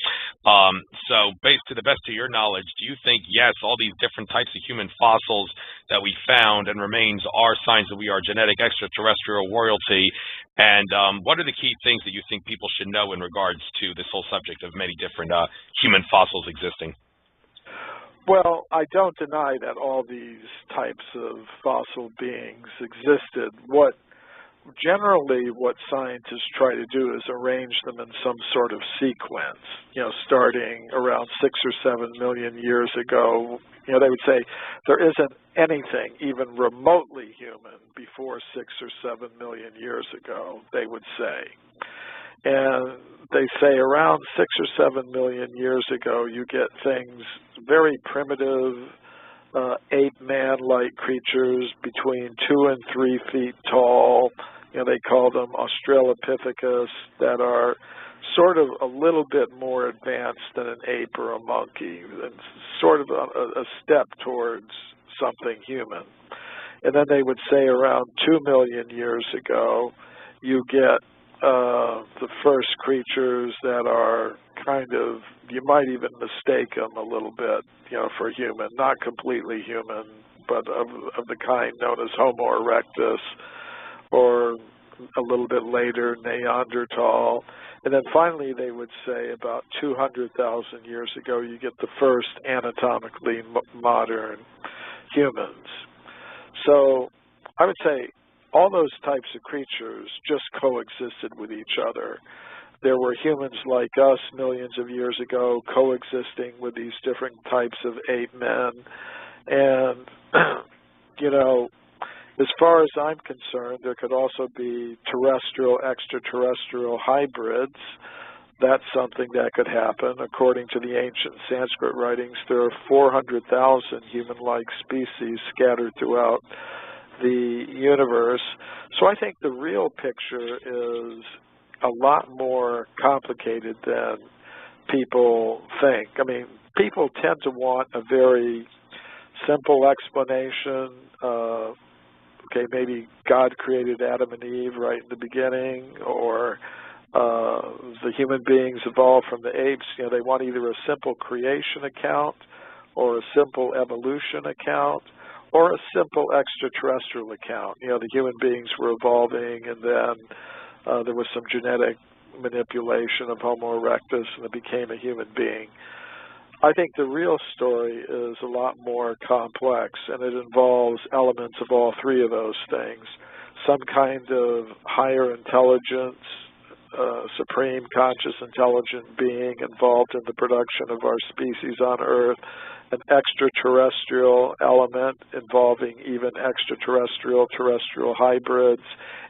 So based to the best of your knowledge, do you think, yes, all these different types of human fossils that we found and remains are signs that we are genetic extraterrestrial royalty? And what are the key things that you think people should know in regards to this whole subject of many different human fossils existing? Well, I don't deny that all these types of fossil beings existed. Generally, what scientists try to do is arrange them in some sort of sequence, starting around 6 or 7 million years ago. They would say there isn't anything even remotely human before 6 or 7 million years ago, they would say. And they say around 6 or 7 million years ago, you get things very primitive, ape-man-like creatures between 2 and 3 feet tall. They call them Australopithecus, that are sort of a little bit more advanced than an ape or a monkey, and sort of a step towards something human. And then they would say around 2 million years ago, you get the first creatures that are kind of, you might even mistake them a little bit, for human, not completely human, but of the kind known as Homo erectus, or a little bit later, Neanderthal. And then finally, they would say about 200,000 years ago, you get the first anatomically modern humans. So I would say all those types of creatures just coexisted with each other. There were humans like us millions of years ago coexisting with these different types of ape men. And, as far as I'm concerned, there could also be terrestrial, extraterrestrial hybrids. That's something that could happen. According to the ancient Sanskrit writings, there are 400,000 human-like species scattered throughout the universe. So I think the real picture is a lot more complicated than people think. I mean, people tend to want a very simple explanation, okay, maybe God created Adam and Eve right in the beginning, or the human beings evolved from the apes. You know, they want either a simple creation account or a simple evolution account or a simple extraterrestrial account. You know, the human beings were evolving, and then there was some genetic manipulation of Homo erectus, and it became a human being. I think the real story is a lot more complex, and it involves elements of all three of those things. Some kind of higher intelligence, supreme conscious intelligent being involved in the production of our species on Earth, an extraterrestrial element involving even extraterrestrial, terrestrial hybrids,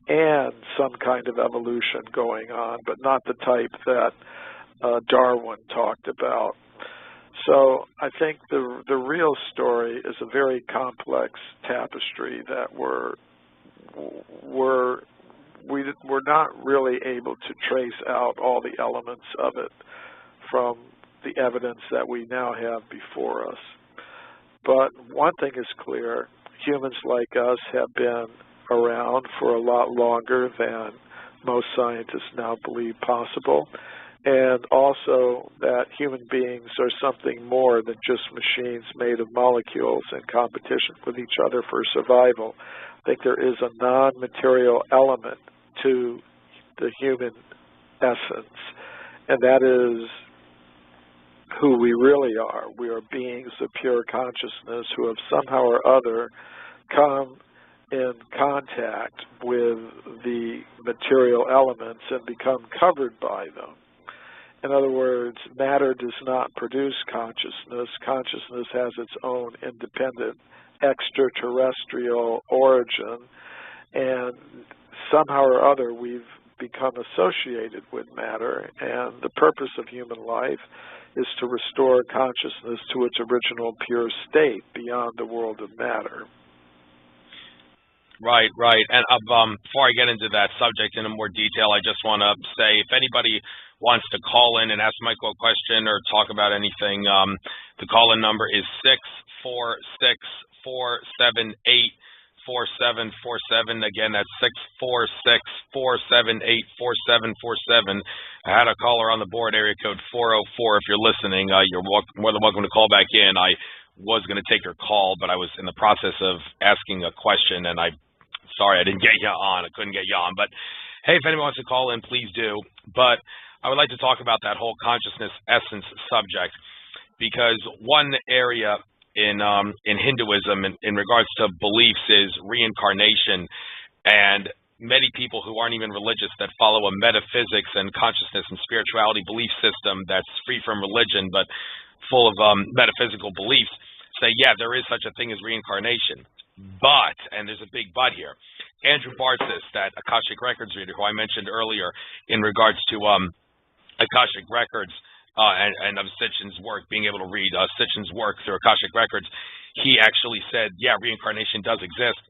and some kind of evolution going on, but not the type that Darwin talked about. So I think the real story is a very complex tapestry that we're not really able to trace out all the elements of it from the evidence that we now have before us. But one thing is clear: humans like us have been around for a lot longer than most scientists now believe possible, and also that human beings are something more than just machines made of molecules in competition with each other for survival. I think there is a non-material element to the human essence, and that is who we really are. We are beings of pure consciousness who have somehow or other come in contact with the material elements and become covered by them. In other words, matter does not produce consciousness. Consciousness has its own independent extraterrestrial origin, and somehow or other we've become associated with matter, and the purpose of human life is to restore consciousness to its original pure state beyond the world of matter. Right. And before I get into that subject in more detail, I just want to say, if anybody wants to call in and ask Michael a question or talk about anything, the call-in number is 646-478-4747. Again, that's 646-478-4747. I had a caller on the board, area code 404. If you're listening, you're more than welcome to call back in. I was going to take your call, but I was in the process of asking a question, and sorry I didn't get you on. I couldn't get you on. But hey, if anyone wants to call in, please do. But I would like to talk about that whole consciousness essence subject, because one area in Hinduism in regards to beliefs is reincarnation, and many people who aren't even religious that follow a metaphysics and consciousness and spirituality belief system that's free from religion but full of metaphysical beliefs say, yeah, there is such a thing as reincarnation. But, and there's a big but here, Andrew Bartzis, that Akashic Records reader who I mentioned earlier in regards to Akashic Records and of Sitchin's work, being able to read Sitchin's work through Akashic Records, he actually said, yeah, reincarnation does exist,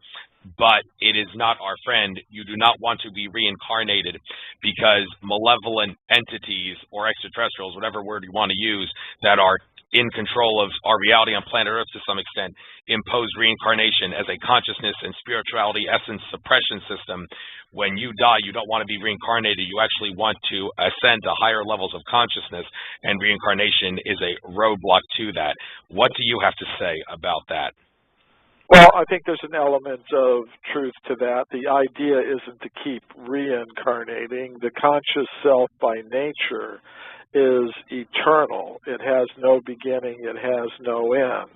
but it is not our friend. You do not want to be reincarnated because malevolent entities or extraterrestrials, whatever word you want to use, that are in control of our reality on planet Earth to some extent, impose reincarnation as a consciousness and spirituality essence suppression system. When you die, you don't want to be reincarnated. You actually want to ascend to higher levels of consciousness, and reincarnation is a roadblock to that. What do you have to say about that? Well, I think there's an element of truth to that. The idea isn't to keep reincarnating. The conscious self by nature is eternal. It has no beginning, it has no end.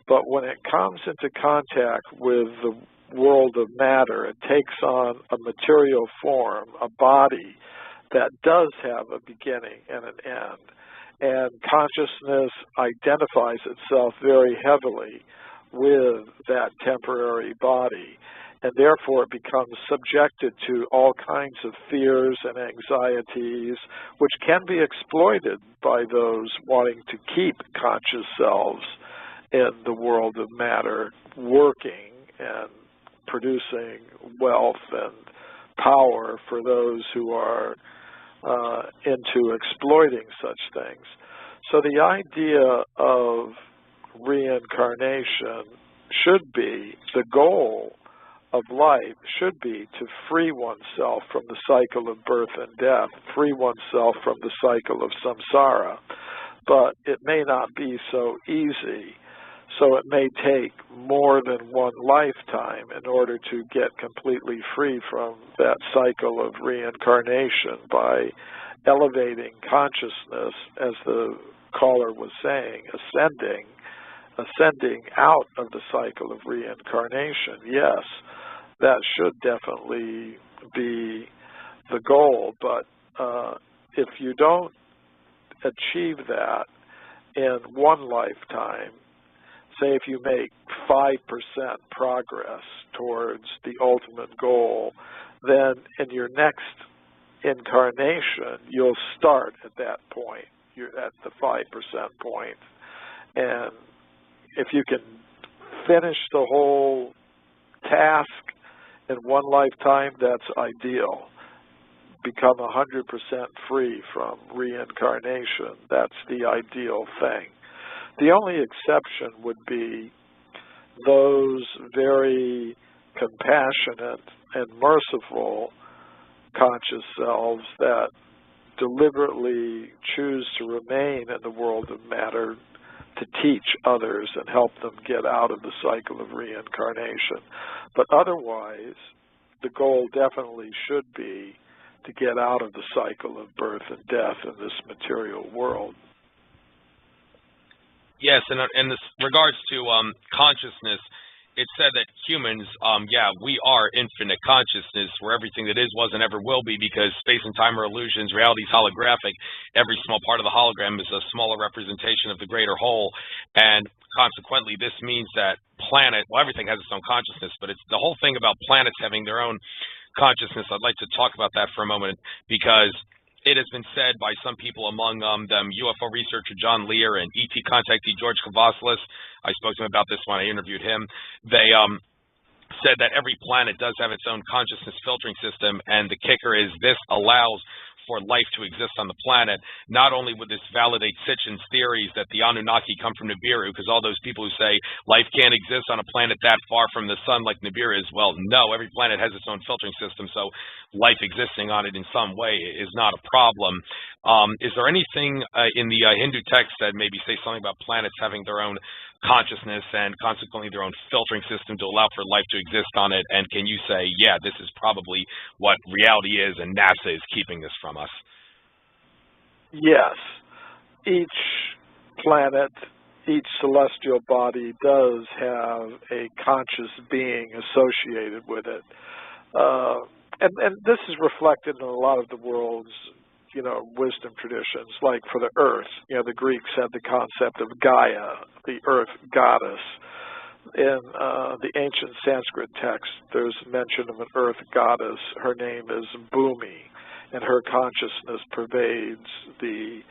But when it comes into contact with the world of matter, it takes on a material form, a body that does have a beginning and an end. And consciousness identifies itself very heavily with that temporary body, and therefore it becomes subjected to all kinds of fears and anxieties, which can be exploited by those wanting to keep conscious selves in the world of matter, working and producing wealth and power for those who are into exploiting such things. So the idea of reincarnation should be the goal of life should be to free oneself from the cycle of birth and death, free oneself from the cycle of samsara. But it may not be so easy, so it may take more than one lifetime in order to get completely free from that cycle of reincarnation by elevating consciousness, as the caller was saying, ascending out of the cycle of reincarnation. Yes, that should definitely be the goal, but if you don't achieve that in one lifetime, say if you make 5% progress towards the ultimate goal, then in your next incarnation, you'll start at that point. You're at the 5% point. And if you can finish the whole task in one lifetime, that's ideal. Become 100% free from reincarnation. That's the ideal thing. The only exception would be those very compassionate and merciful conscious selves that deliberately choose to remain in the world of matter to teach others and help them get out of the cycle of reincarnation. But otherwise, the goal definitely should be to get out of the cycle of birth and death in this material world. Yes, and in this regards to consciousness, it said that humans, we are infinite consciousness, where everything that is, was, and ever will be, because space and time are illusions, reality is holographic. Every small part of the hologram is a smaller representation of the greater whole, and consequently, this means that everything has its own consciousness, but it's the whole thing about planets having their own consciousness. I'd like to talk about that for a moment, because it has been said by some people, among them UFO researcher John Lear and ET contactee George Kavasilis. I spoke to him about this when I interviewed him. They said that every planet does have its own consciousness filtering system, and the kicker is this allows for life to exist on the planet. Not only would this validate Sitchin's theories that the Anunnaki come from Nibiru, because all those people who say life can't exist on a planet that far from the sun like Nibiru is, well, no, every planet has its own filtering system, so life existing on it in some way is not a problem. Is there anything in the Hindu text that maybe say something about planets having their own consciousness and consequently their own filtering system to allow for life to exist on it? And can you say, yeah, this is probably what reality is and NASA is keeping this from us? Yes. Each planet, each celestial body does have a conscious being associated with it. And this is reflected in a lot of the world's wisdom traditions, like for the earth. The Greeks had the concept of Gaia, the earth goddess. In the ancient Sanskrit text, there's mention of an earth goddess. Her name is Bhumi, and her consciousness pervades the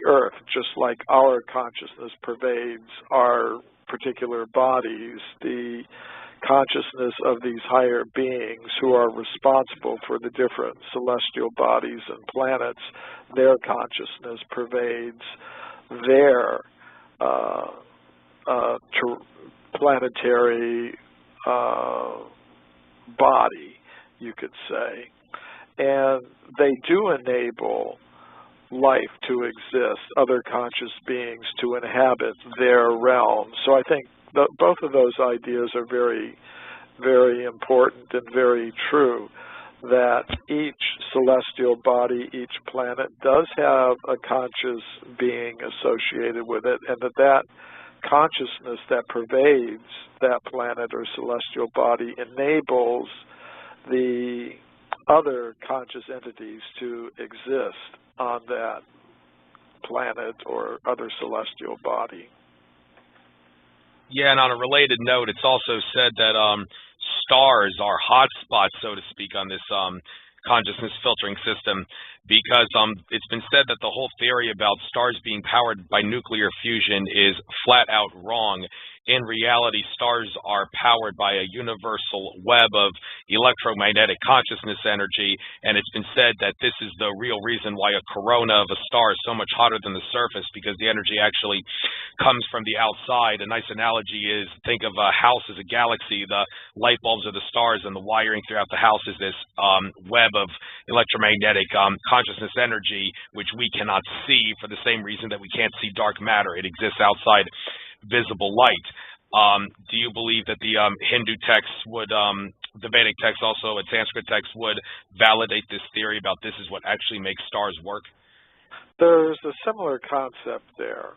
earth, just like our consciousness pervades our particular bodies. The consciousness of these higher beings who are responsible for the different celestial bodies and planets, their consciousness pervades their planetary body, you could say. And they do enable life to exist, other conscious beings to inhabit their realm. So I think both of those ideas are very, very important and very true, that each celestial body, each planet does have a conscious being associated with it, and that consciousness that pervades that planet or celestial body enables the other conscious entities to exist on that planet or other celestial body. Yeah, and on a related note, it's also said that stars are hotspots, so to speak, on this consciousness filtering system, because it's been said that the whole theory about stars being powered by nuclear fusion is flat out wrong. In reality, stars are powered by a universal web of electromagnetic consciousness energy, and it's been said that this is the real reason why a corona of a star is so much hotter than the surface, because the energy actually comes from the outside. A nice analogy is, think of a house as a galaxy. The light bulbs are the stars, and the wiring throughout the house is this web of electromagnetic consciousness energy, which we cannot see for the same reason that we can't see dark matter. It exists outside visible light. Do you believe that the Hindu texts would, the Vedic texts also, and Sanskrit texts would validate this theory about this is what actually makes stars work? There's a similar concept there.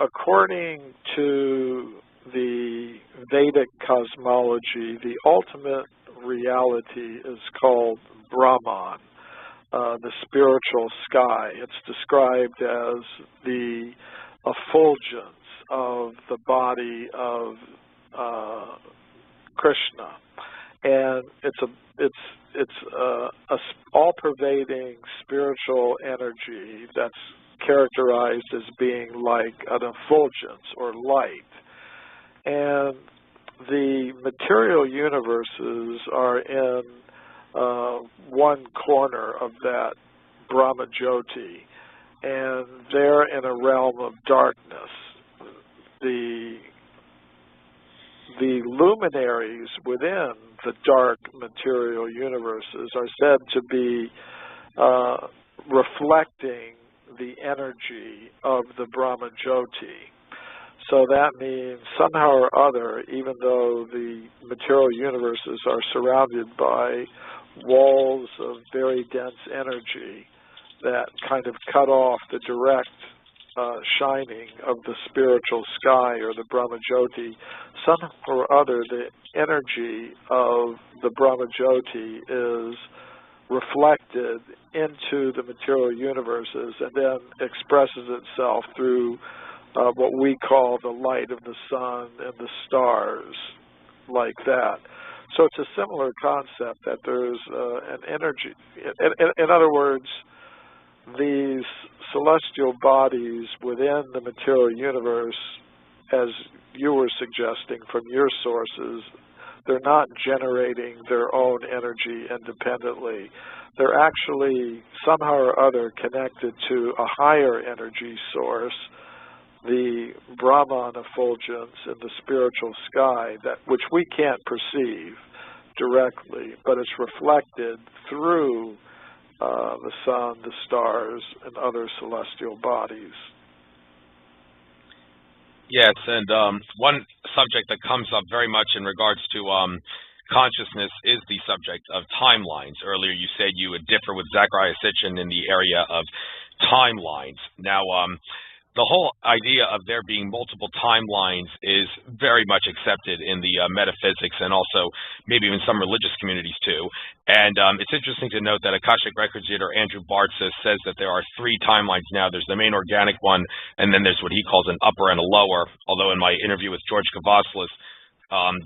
According to the Vedic cosmology, the ultimate reality is called Brahman, the spiritual sky. It's described as the effulgence of the body of Krishna, and it's a all-pervading spiritual energy that's characterized as being like an effulgence or light. And the material universes are in one corner of that Brahma Jyoti, and they're in a realm of darkness. The luminaries within the dark material universes are said to be reflecting the energy of the Brahma Jyoti. So that means somehow or other, even though the material universes are surrounded by walls of very dense energy that kind of cut off the direct shining of the spiritual sky or the Brahma Jyoti, somehow or other the energy of the Brahma Jyoti is reflected into the material universes and then expresses itself through what we call the light of the sun and the stars, like that. So it's a similar concept that there's an energy. In other words, these celestial bodies within the material universe, as you were suggesting from your sources, they're not generating their own energy independently. They're actually somehow or other connected to a higher energy source, the Brahman effulgence in the spiritual sky, which we can't perceive directly, but it's reflected through the sun, the stars, and other celestial bodies. Yes, and one subject that comes up very much in regards to consciousness is the subject of timelines. Earlier you said you would differ with Zachariah Sitchin in the area of timelines. Now, the whole idea of there being multiple timelines is very much accepted in the metaphysics and also maybe even some religious communities too. And it's interesting to note that Akashic Records reader Andrew Bartzis says that there are 3 timelines now. There's the main organic one, and then there's what he calls an upper and a lower. Although in my interview with George Kavaslis,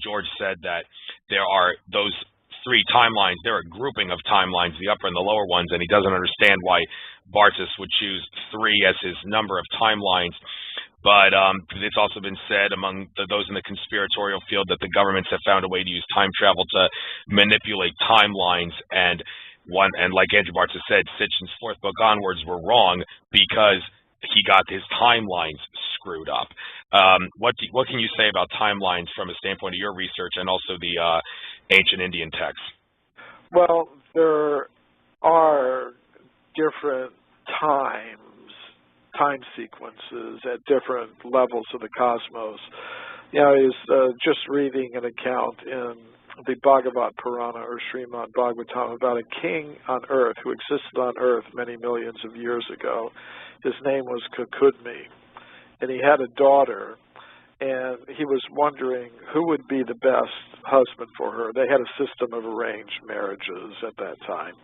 George said that there are those 3 timelines. They're a grouping of timelines, the upper and the lower ones, and he doesn't understand why Bartzis would choose 3 as his number of timelines. But it's also been said among those in the conspiratorial field that the governments have found a way to use time travel to manipulate timelines. And like Andrew Bartzis said, Sitchin's 4th book onwards were wrong because he got his timelines screwed up. What can you say about timelines from a standpoint of your research and also the ancient Indian texts? Well, there are different time sequences at different levels of the cosmos. You know, I was just reading an account in the Bhagavad Purana or Srimad Bhagavatam about a king on earth who existed on earth many millions of years ago. His name was Kakudmi, and he had a daughter, and he was wondering who would be the best husband for her. They had a system of arranged marriages at that time.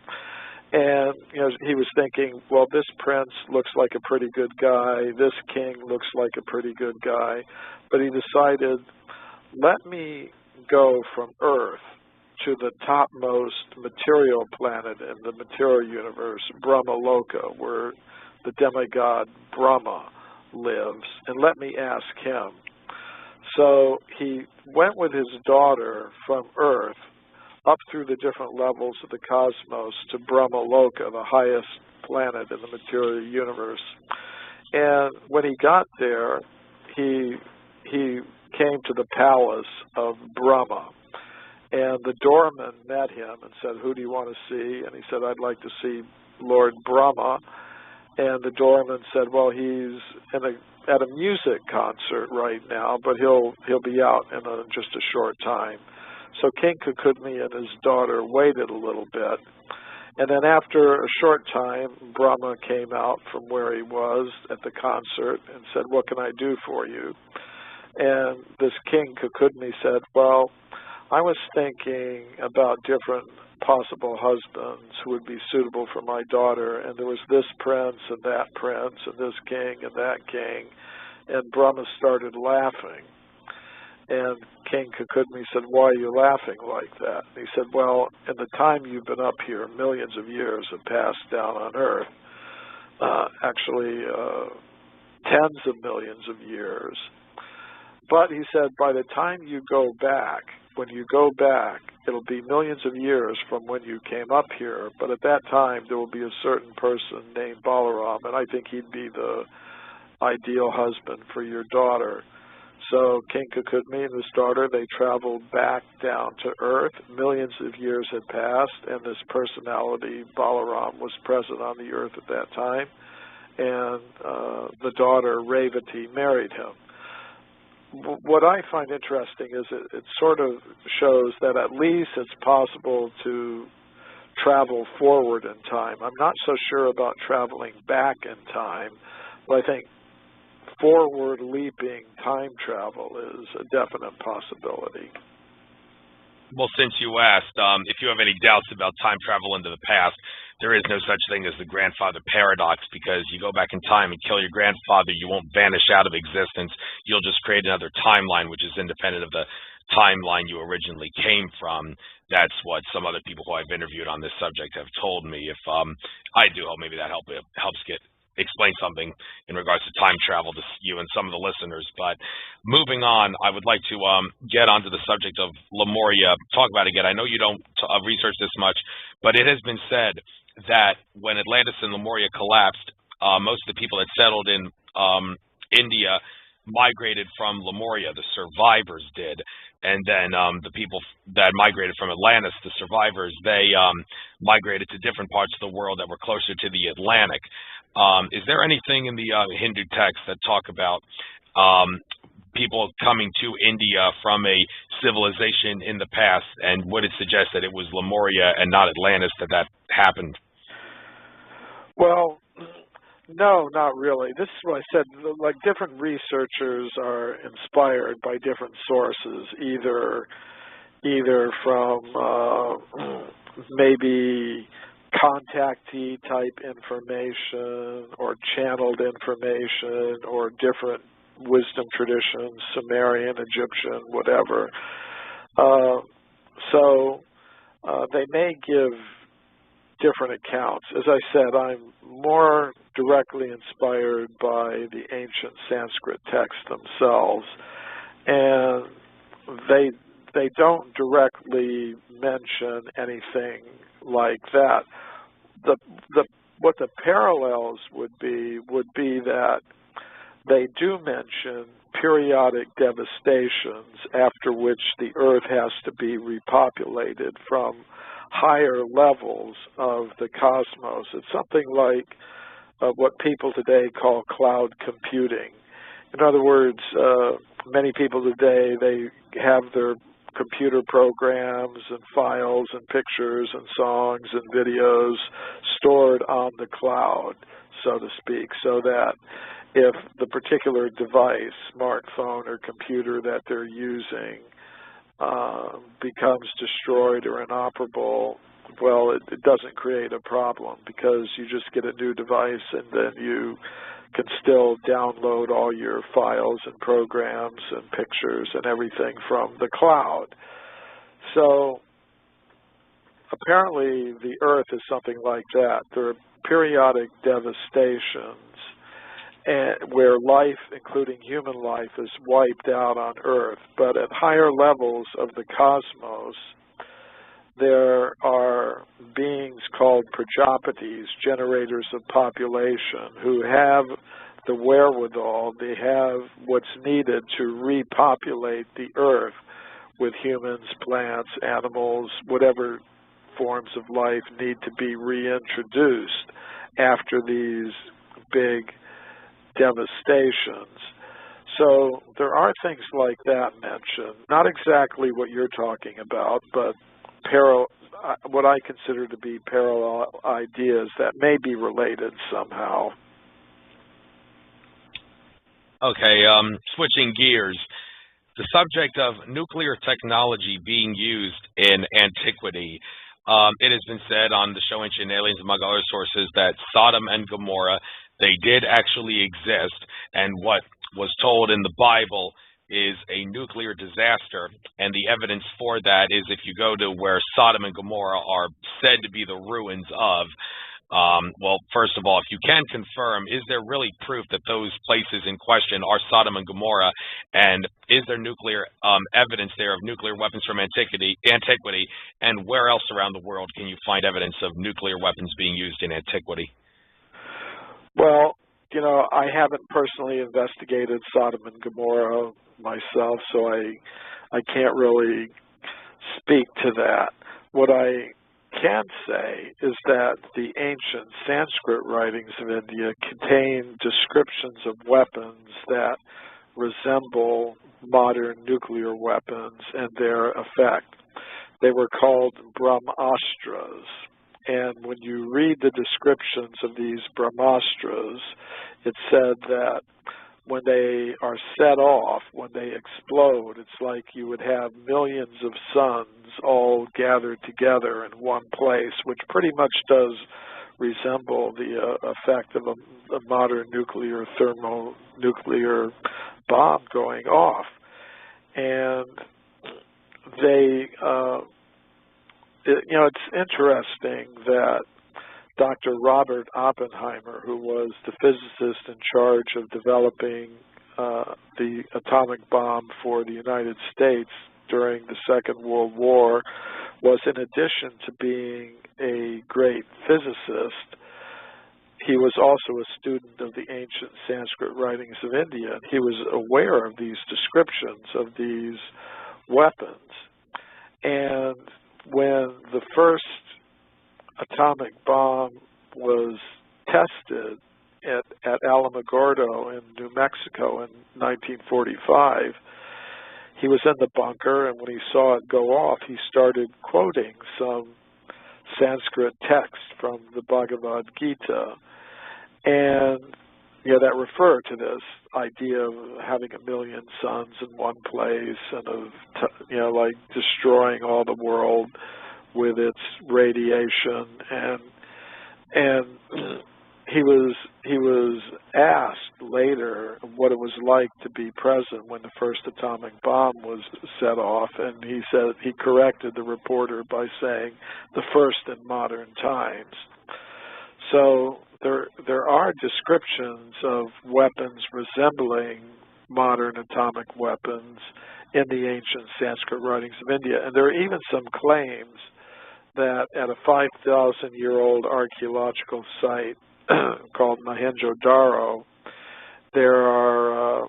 And he was thinking, well, this prince looks like a pretty good guy. This king looks like a pretty good guy. But he decided, let me go from Earth to the topmost material planet in the material universe, Brahmaloka, where the demigod Brahma lives, and let me ask him. So he went with his daughter from Earth up through the different levels of the cosmos to Brahma Loka, the highest planet in the material universe. And when he got there, he came to the palace of Brahma. And the doorman met him and said, "Who do you want to see?" And he said, "I'd like to see Lord Brahma." And the doorman said, "Well, he's at a music concert right now, but he'll be out in just a short time." So King Kukudmi and his daughter waited a little bit. And then after a short time, Brahma came out from where he was at the concert and said, "What can I do for you?" And this King Kukudmi said, "Well, I was thinking about different possible husbands who would be suitable for my daughter, and there was this prince and that prince and this king and that king." And Brahma started laughing. And King Kukudmi said, "Why are you laughing like that?" And he said, "Well, in the time you've been up here, millions of years have passed down on Earth. Actually, tens of millions of years. But," he said, "by the time you go back, when you go back, it'll be millions of years from when you came up here, but at that time there will be a certain person named Balaram, and I think he'd be the ideal husband for your daughter." So King Kukudmi and his daughter, they traveled back down to Earth. Millions of years had passed, and this personality, Balaram, was present on the Earth at that time, and the daughter, Revati, married him. What I find interesting is it sort of shows that at least it's possible to travel forward in time. I'm not so sure about traveling back in time, but I think forward leaping time travel is a definite possibility. Well, since you asked, if you have any doubts about time travel into the past, there is no such thing as the grandfather paradox, because you go back in time and kill your grandfather, you won't vanish out of existence. You'll just create another timeline, which is independent of the timeline you originally came from. That's what some other people who I've interviewed on this subject have told me. If I do hope maybe that helps explain something in regards to time travel to you and some of the listeners. But moving on, I would like to get onto the subject of Lemuria. Talk about it again. I know you don't research this much, but it has been said that when Atlantis and Lemuria collapsed, most of the people that settled in India migrated from Lemuria. The survivors did. And then the people that migrated from Atlantis, the survivors, they migrated to different parts of the world that were closer to the Atlantic. Is there anything in the Hindu texts that talk about people coming to India from a civilization in the past, and would it suggest that it was Lemuria and not Atlantis that happened? Well, no, not really. This is what I said. Like, different researchers are inspired by different sources, either from maybe contactee type information or channeled information or different wisdom traditions, Sumerian, Egyptian, whatever. So they may give different accounts. As I said, I'm more directly inspired by the ancient Sanskrit texts themselves, and they don't directly mention anything like that. What the parallels would be that they do mention periodic devastations after which the Earth has to be repopulated from higher levels of the cosmos. It's something like what people today call cloud computing. In other words, many people today, they have their computer programs and files and pictures and songs and videos stored on the cloud, so to speak, so that if the particular device, smartphone or computer that they're using becomes destroyed or inoperable, well, it doesn't create a problem, because you just get a new device and then you can still download all your files and programs and pictures and everything from the cloud. So apparently the Earth is something like that. There are periodic devastations where life, including human life, is wiped out on Earth. But at higher levels of the cosmos, there are beings called Prajapatis, generators of population, who have the wherewithal, they have what's needed to repopulate the earth with humans, plants, animals, whatever forms of life need to be reintroduced after these big devastations. So there are things like that mentioned, not exactly what you're talking about, but what I consider to be parallel ideas that may be related somehow. Okay, switching gears. The subject of nuclear technology being used in antiquity. It has been said on the show Ancient Aliens, among other sources, that Sodom and Gomorrah, they did actually exist, and what was told in the Bible is a nuclear disaster, and the evidence for that is if you go to where Sodom and Gomorrah are said to be the ruins of, well, first of all, if you can confirm, is there really proof that those places in question are Sodom and Gomorrah, and is there nuclear evidence there of nuclear weapons from antiquity, and where else around the world can you find evidence of nuclear weapons being used in antiquity? Well, you know, I haven't personally investigated Sodom and Gomorrah myself, so I can't really speak to that. What I can say is that the ancient Sanskrit writings of India contain descriptions of weapons that resemble modern nuclear weapons and their effect. They were called Brahmastras. And when you read the descriptions of these Brahmastras, it said that when they are set off, when they explode, it's like you would have millions of suns all gathered together in one place, which pretty much does resemble the effect of a modern nuclear thermonuclear bomb going off. And they, you know, it's interesting that Dr. Robert Oppenheimer, who was the physicist in charge of developing the atomic bomb for the United States during the Second World War, was, in addition to being a great physicist, he was also a student of the ancient Sanskrit writings of India. He was aware of these descriptions of these weapons. And when the first atomic bomb was tested at Alamogordo in New Mexico in 1945, he was in the bunker, and when he saw it go off, he started quoting some Sanskrit text from the Bhagavad Gita, and that refer to this idea of having a million suns in one place and of like destroying all the world with its radiation, and he was asked later what it was like to be present when the first atomic bomb was set off, and he said he corrected the reporter by saying the first in modern times. So there are descriptions of weapons resembling modern atomic weapons in the ancient Sanskrit writings of India, and there are even some claims that at a 5,000-year-old archaeological site called Mohenjo-Daro, there are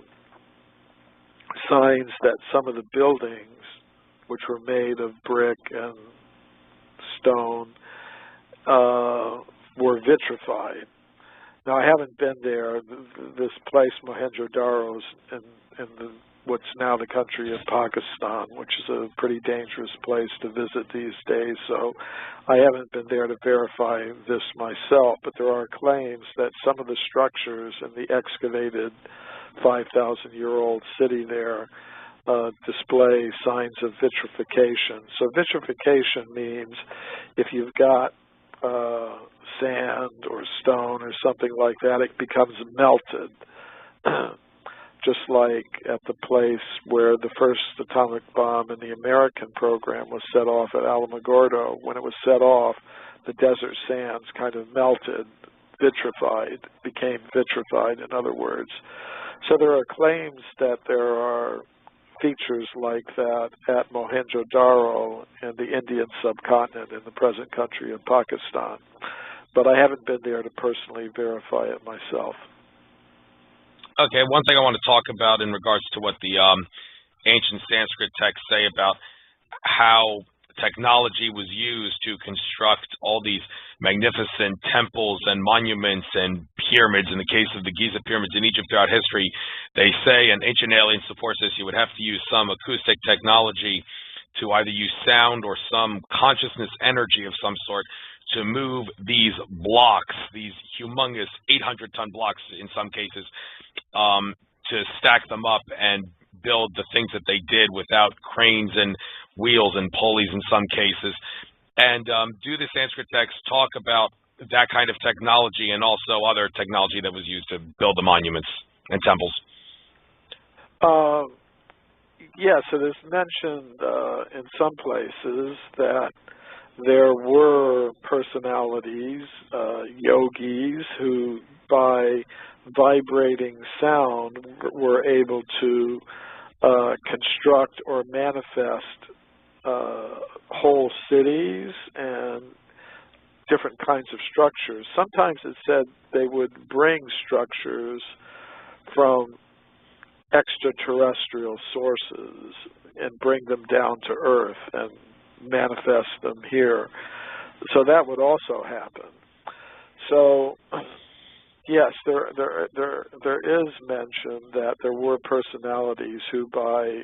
signs that some of the buildings, which were made of brick and stone, were vitrified. Now, I haven't been there. This place, Mohenjo-Daro, is in what's now the country of Pakistan, which is a pretty dangerous place to visit these days, so I haven't been there to verify this myself, but there are claims that some of the structures in the excavated 5,000-year-old city there display signs of vitrification. So vitrification means if you've got sand or stone or something like that, it becomes melted. Just like at the place where the first atomic bomb in the American program was set off at Alamogordo. When it was set off, the desert sands kind of melted, vitrified, became vitrified, in other words. So there are claims that there are features like that at Mohenjo-Daro in the Indian subcontinent in the present country of Pakistan. But I haven't been there to personally verify it myself. Okay, one thing I want to talk about in regards to what the ancient Sanskrit texts say about how technology was used to construct all these magnificent temples and monuments and pyramids. In the case of the Giza pyramids in Egypt throughout history, they say, and Ancient Alien supports this, you would have to use some acoustic technology to either use sound or some consciousness energy of some sort to move these blocks, these humongous 800-ton blocks in some cases, to stack them up and build the things that they did without cranes and wheels and pulleys in some cases. And do the Sanskrit texts talk about that kind of technology and also other technology that was used to build the monuments and temples? Yes, it is mentioned in some places that there were personalities, yogis, who by vibrating sound were able to construct or manifest whole cities and different kinds of structures. Sometimes it said they would bring structures from extraterrestrial sources and bring them down to Earth and manifest them here. So that would also happen. So yes, there is mention that there were personalities who by,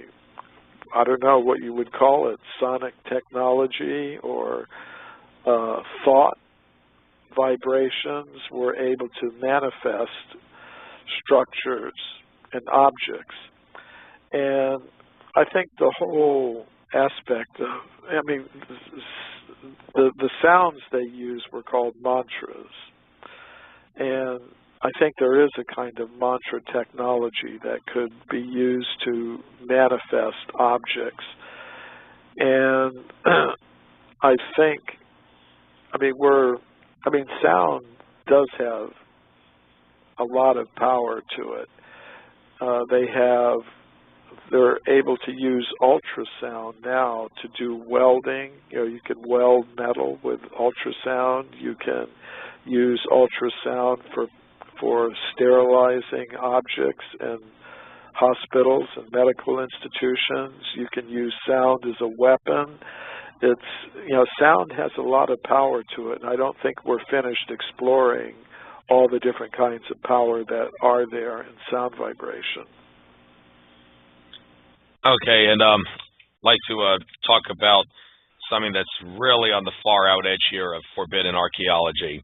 I don't know what you would call it, sonic technology or thought vibrations were able to manifest structures and objects. And I think the whole aspect of, I mean, the sounds they used were called mantras. And I think there is a kind of mantra technology that could be used to manifest objects. And I think, sound does have a lot of power to it. They're able to use ultrasound now to do welding. You can weld metal with ultrasound. You can use ultrasound for sterilizing objects in hospitals and medical institutions. You can use sound as a weapon. Sound has a lot of power to it, and I don't think we're finished exploring all the different kinds of power that are there in sound vibration. Okay, and I'd like to talk about something that's really on the far out edge here of forbidden archaeology.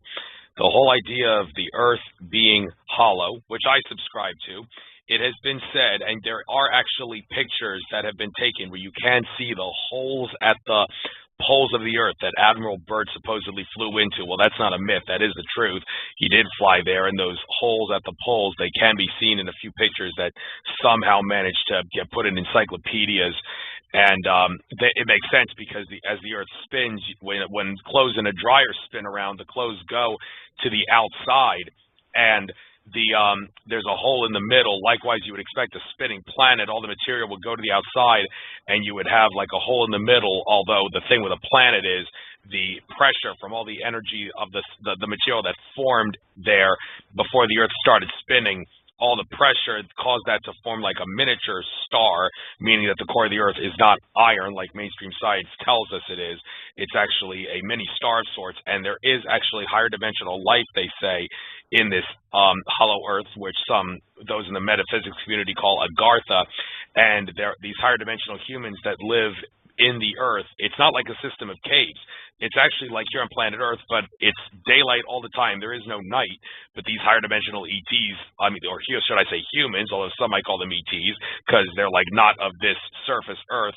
The whole idea of the Earth being hollow, which I subscribe to, it has been said, and there are actually pictures that have been taken where you can see the holes at the poles of the Earth that Admiral Byrd supposedly flew into. Well, that's not a myth. That is the truth. He did fly there, and those holes at the poles, they can be seen in a few pictures that somehow managed to get put in encyclopedias. And it makes sense because as the Earth spins, when clothes in a dryer spin around, the clothes go to the outside, and there's a hole in the middle. Likewise, you would expect a spinning planet, all the material would go to the outside, and you would have like a hole in the middle, although the thing with a planet is the pressure from all the energy of the material that formed there before the Earth started spinning. All the pressure caused that to form like a miniature star, meaning that the core of the Earth is not iron like mainstream science tells us it is. It's actually a mini star of sorts, and there is actually higher dimensional life, they say, in this hollow Earth, which those in the metaphysics community call Agartha. And these higher dimensional humans that live in the Earth, it's not like a system of caves. It's actually like here on planet Earth, but it's daylight all the time. There is no night. But these higher dimensional ETs, or here should I say humans, although some might call them ETs because they're like not of this surface Earth,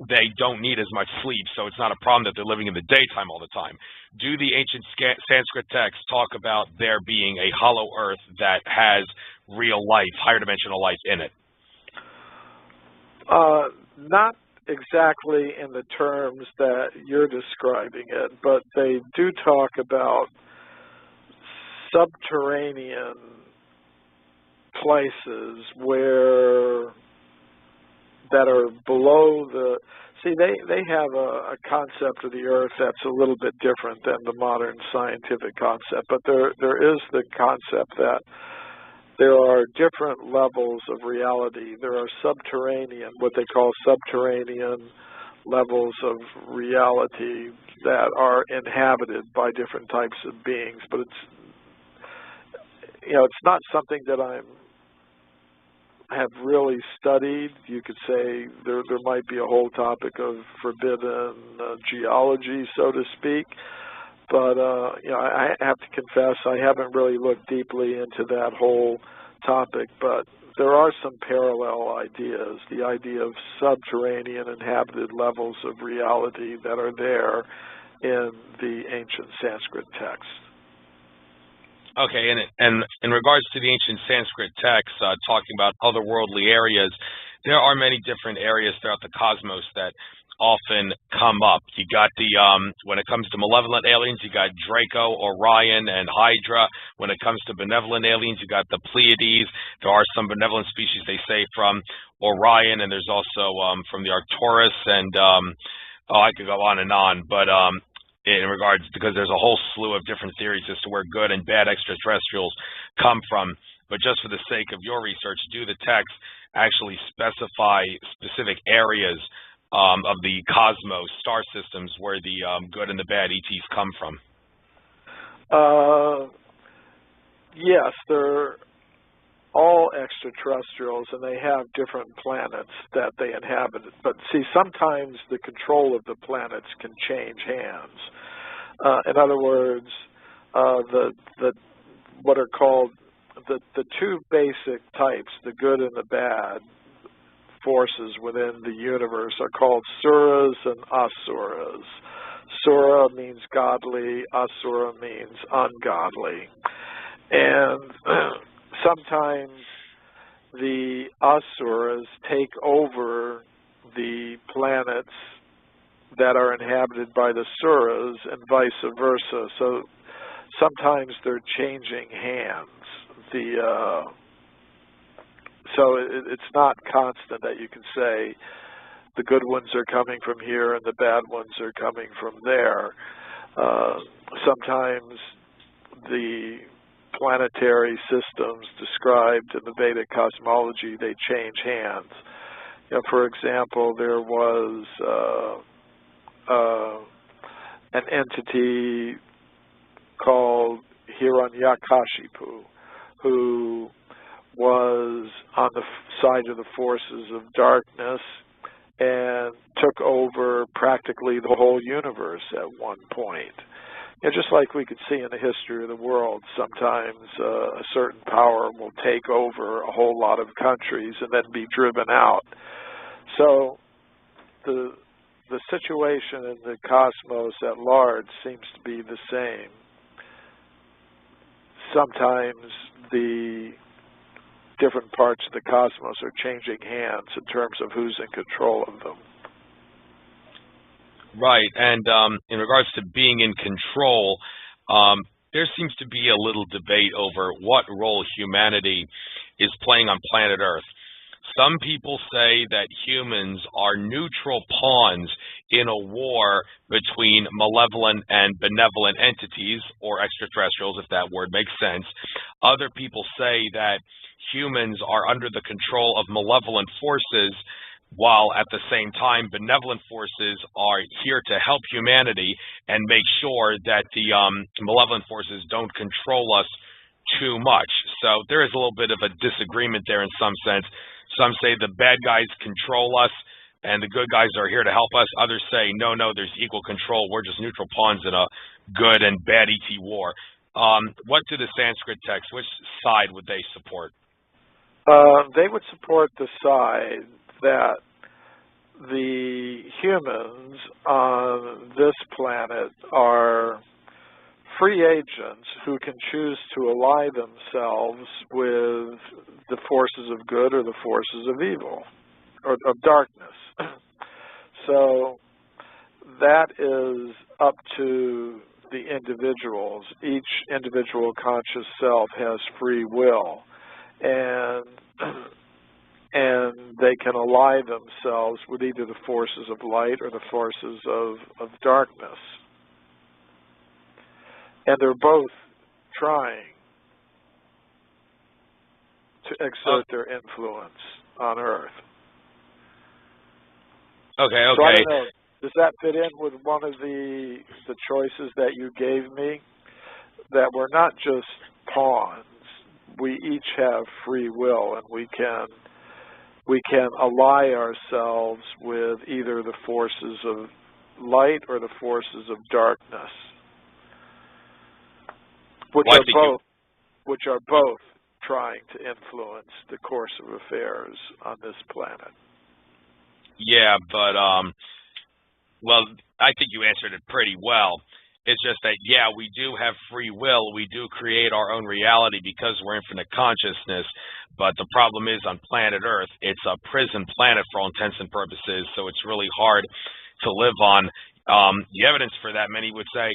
they don't need as much sleep, so it's not a problem that they're living in the daytime all the time. Do the ancient Sanskrit texts talk about there being a hollow Earth that has real life, higher dimensional life in it? Not exactly in the terms that you're describing it, but they do talk about subterranean places where that are below the, see, they have a concept of the Earth that's a little bit different than the modern scientific concept, but there is the concept that there are different levels of reality. There are subterranean, what they call subterranean levels of reality that are inhabited by different types of beings, but it's, you know, it's not something that have really studied. You could say there might be a whole topic of forbidden geology, so to speak, but you know, I have to confess I haven't really looked deeply into that whole topic, but there are some parallel ideas, the idea of subterranean inhabited levels of reality that are there in the ancient Sanskrit text. Okay, and in regards to the ancient Sanskrit texts, talking about otherworldly areas, there are many different areas throughout the cosmos that often come up. You got the, when it comes to malevolent aliens, you got Draco, Orion, and Hydra. When it comes to benevolent aliens, you got the Pleiades. There are some benevolent species, they say, from Orion, and there's also from the Arcturus, and I could go on, but in regards, because there's a whole slew of different theories as to where good and bad extraterrestrials come from. But just for the sake of your research, do the text actually specify specific areas of the cosmos, star systems, where the good and the bad ETs come from? Yes, they're all extraterrestrials, and they have different planets that they inhabit. But see, sometimes the control of the planets can change hands. In other words, what are called the two basic types, the good and the bad forces within the universe, are called suras and asuras. Sura means godly, asura means ungodly. And sometimes the asuras take over the planets that are inhabited by the suras and vice versa. So sometimes they're changing hands. So it's not constant that you can say the good ones are coming from here and the bad ones are coming from there. Sometimes the planetary systems described in the Vedic cosmology, they change hands. You know, for example, there was an entity called Hiranyakashipu, who was on the side of the forces of darkness and took over practically the whole universe at one point. You know, just like we could see in the history of the world, sometimes a certain power will take over a whole lot of countries and then be driven out. So the situation in the cosmos at large seems to be the same. Sometimes the different parts of the cosmos are changing hands in terms of who's in control of them. Right, and in regards to being in control, there seems to be a little debate over what role humanity is playing on planet Earth. Some people say that humans are neutral pawns in a war between malevolent and benevolent entities, or extraterrestrials, if that word makes sense. Other people say that humans are under the control of malevolent forces, while at the same time benevolent forces are here to help humanity and make sure that the malevolent forces don't control us too much. So there is a little bit of a disagreement there in some sense. Some say the bad guys control us and the good guys are here to help us. Others say, no, there's equal control. We're just neutral pawns in a good and bad ET war. What do the Sanskrit texts, which side would they support? They would support the side that the humans on this planet are free agents who can choose to ally themselves with the forces of good or the forces of evil, or of darkness. So that is up to the individuals. Each individual conscious self has free will. And and they can ally themselves with either the forces of light or the forces of darkness. And they're both trying to exert their influence on Earth. Okay, okay. So I don't know, does that fit in with one of the choices that you gave me? That we're not just pawns. We each have free will, and we can ally ourselves with either the forces of light or the forces of darkness, which are both trying to influence the course of affairs on this planet. Yeah, but well, I think you answered it pretty well. It's just that, yeah, we do have free will. We do create our own reality because we're infinite consciousness. But the problem is on planet Earth, it's a prison planet for all intents and purposes, so it's really hard to live on. The evidence for that, many would say,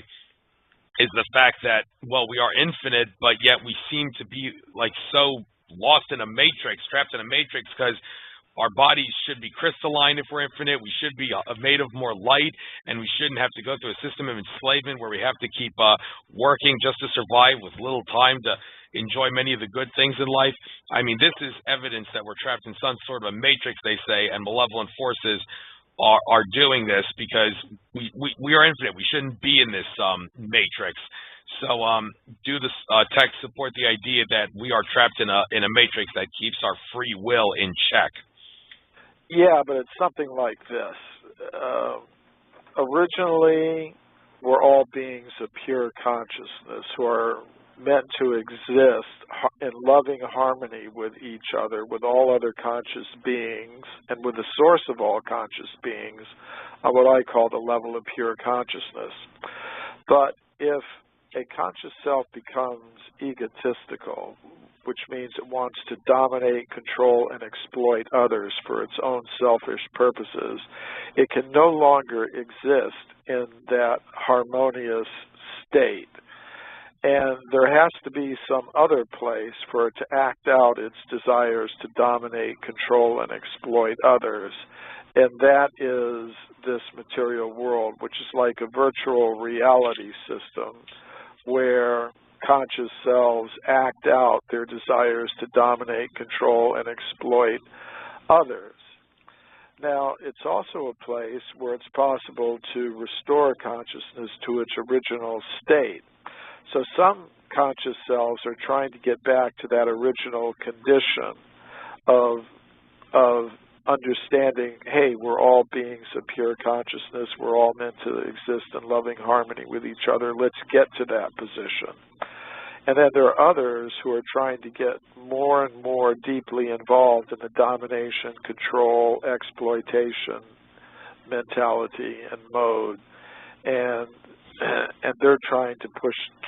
is the fact that, well, we are infinite, but yet we seem to be like so lost in a matrix, trapped in a matrix, because our bodies should be crystalline if we're infinite. We should be made of more light, and we shouldn't have to go through a system of enslavement where we have to keep working just to survive with little time to enjoy many of the good things in life. I mean, this is evidence that we're trapped in some sort of a matrix, they say, and malevolent forces are doing this because we are infinite. We shouldn't be in this matrix. So do the text support the idea that we are trapped in a matrix that keeps our free will in check? Yeah, but it's something like this. Originally, we're all beings of pure consciousness who are meant to exist in loving harmony with each other, with all other conscious beings, and with the source of all conscious beings on what I call the level of pure consciousness. But if a conscious self becomes egotistical, which means it wants to dominate, control, and exploit others for its own selfish purposes, it can no longer exist in that harmonious state. And there has to be some other place for it to act out its desires to dominate, control, and exploit others. And that is this material world, which is like a virtual reality system where conscious selves act out their desires to dominate, control, and exploit others. Now, it's also a place where it's possible to restore consciousness to its original state. So some conscious selves are trying to get back to that original condition of understanding, hey, we're all beings of pure consciousness, we're all meant to exist in loving harmony with each other, let's get to that position. And then there are others who are trying to get more and more deeply involved in the domination, control, exploitation mentality and mode, and they're trying to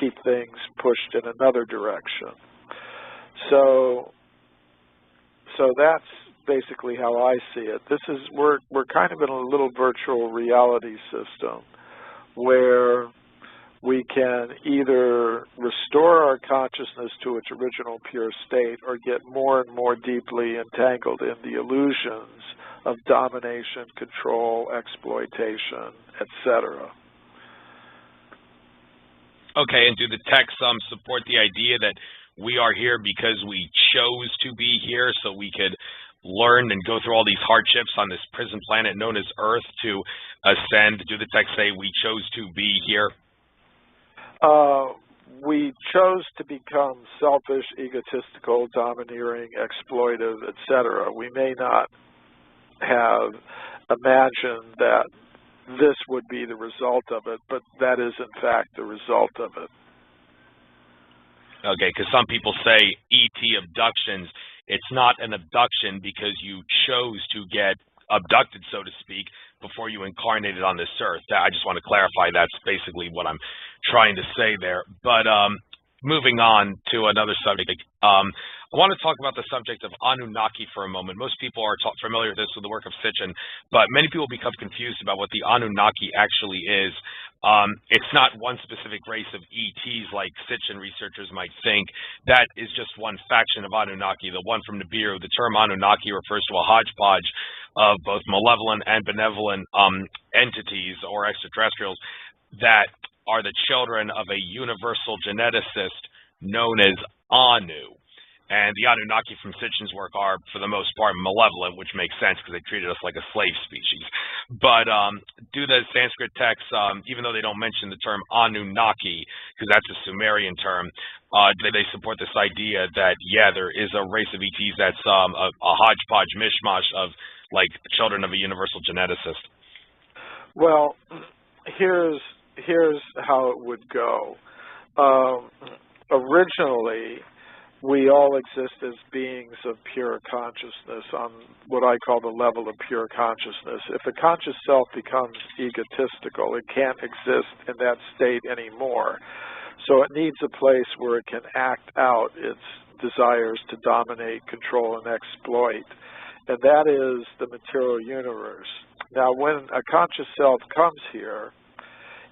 keep things pushed in another direction. So that's basically how I see it. We're kind of in a little virtual reality system where we can either restore our consciousness to its original pure state or get more and more deeply entangled in the illusions of domination, control, exploitation, etc. Okay, and do the texts support the idea that we are here because we chose to be here so we could learn and go through all these hardships on this prison planet known as Earth to ascend? Do the texts say we chose to be here? We chose to become selfish, egotistical, domineering, exploitive, etc. We may not have imagined that this would be the result of it, but that is in fact the result of it. Okay, because some people say ET abductions, it's not an abduction because you chose to get abducted, so to speak, before you incarnated on this earth. I just want to clarify that's basically what I'm trying to say there. But moving on to another subject, I want to talk about the subject of Anunnaki for a moment. Most people are familiar with this with the work of Sitchin, but many people become confused about what the Anunnaki actually is. It's not one specific race of ETs like Sitchin researchers might think. That is just one faction of Anunnaki, the one from Nibiru. The term Anunnaki refers to a hodgepodge of both malevolent and benevolent entities or extraterrestrials that are the children of a universal geneticist known as Anu. And the Anunnaki from Sitchin's work are, for the most part, malevolent, which makes sense because they treated us like a slave species. But due to Sanskrit texts, even though they don't mention the term Anunnaki, because that's a Sumerian term, they support this idea that, yeah, there is a race of ETs that's a hodgepodge mishmash of, like, children of a universal geneticist. Well, here's how it would go. Originally, we all exist as beings of pure consciousness on what I call the level of pure consciousness. If the conscious self becomes egotistical, it can't exist in that state anymore. So it needs a place where it can act out its desires to dominate, control, and exploit. And that is the material universe. Now, when a conscious self comes here,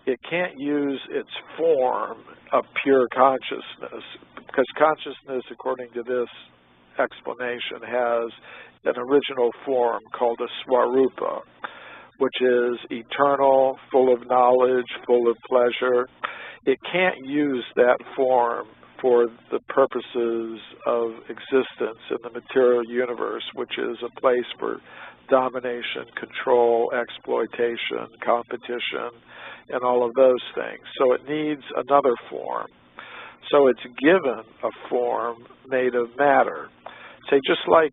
it can't use its form of pure consciousness, because consciousness, according to this explanation, has an original form called a swarupa, which is eternal, full of knowledge, full of pleasure. It can't use that form for the purposes of existence in the material universe, which is a place for domination, control, exploitation, competition, and all of those things. So it needs another form. So it's given a form made of matter. Say, just like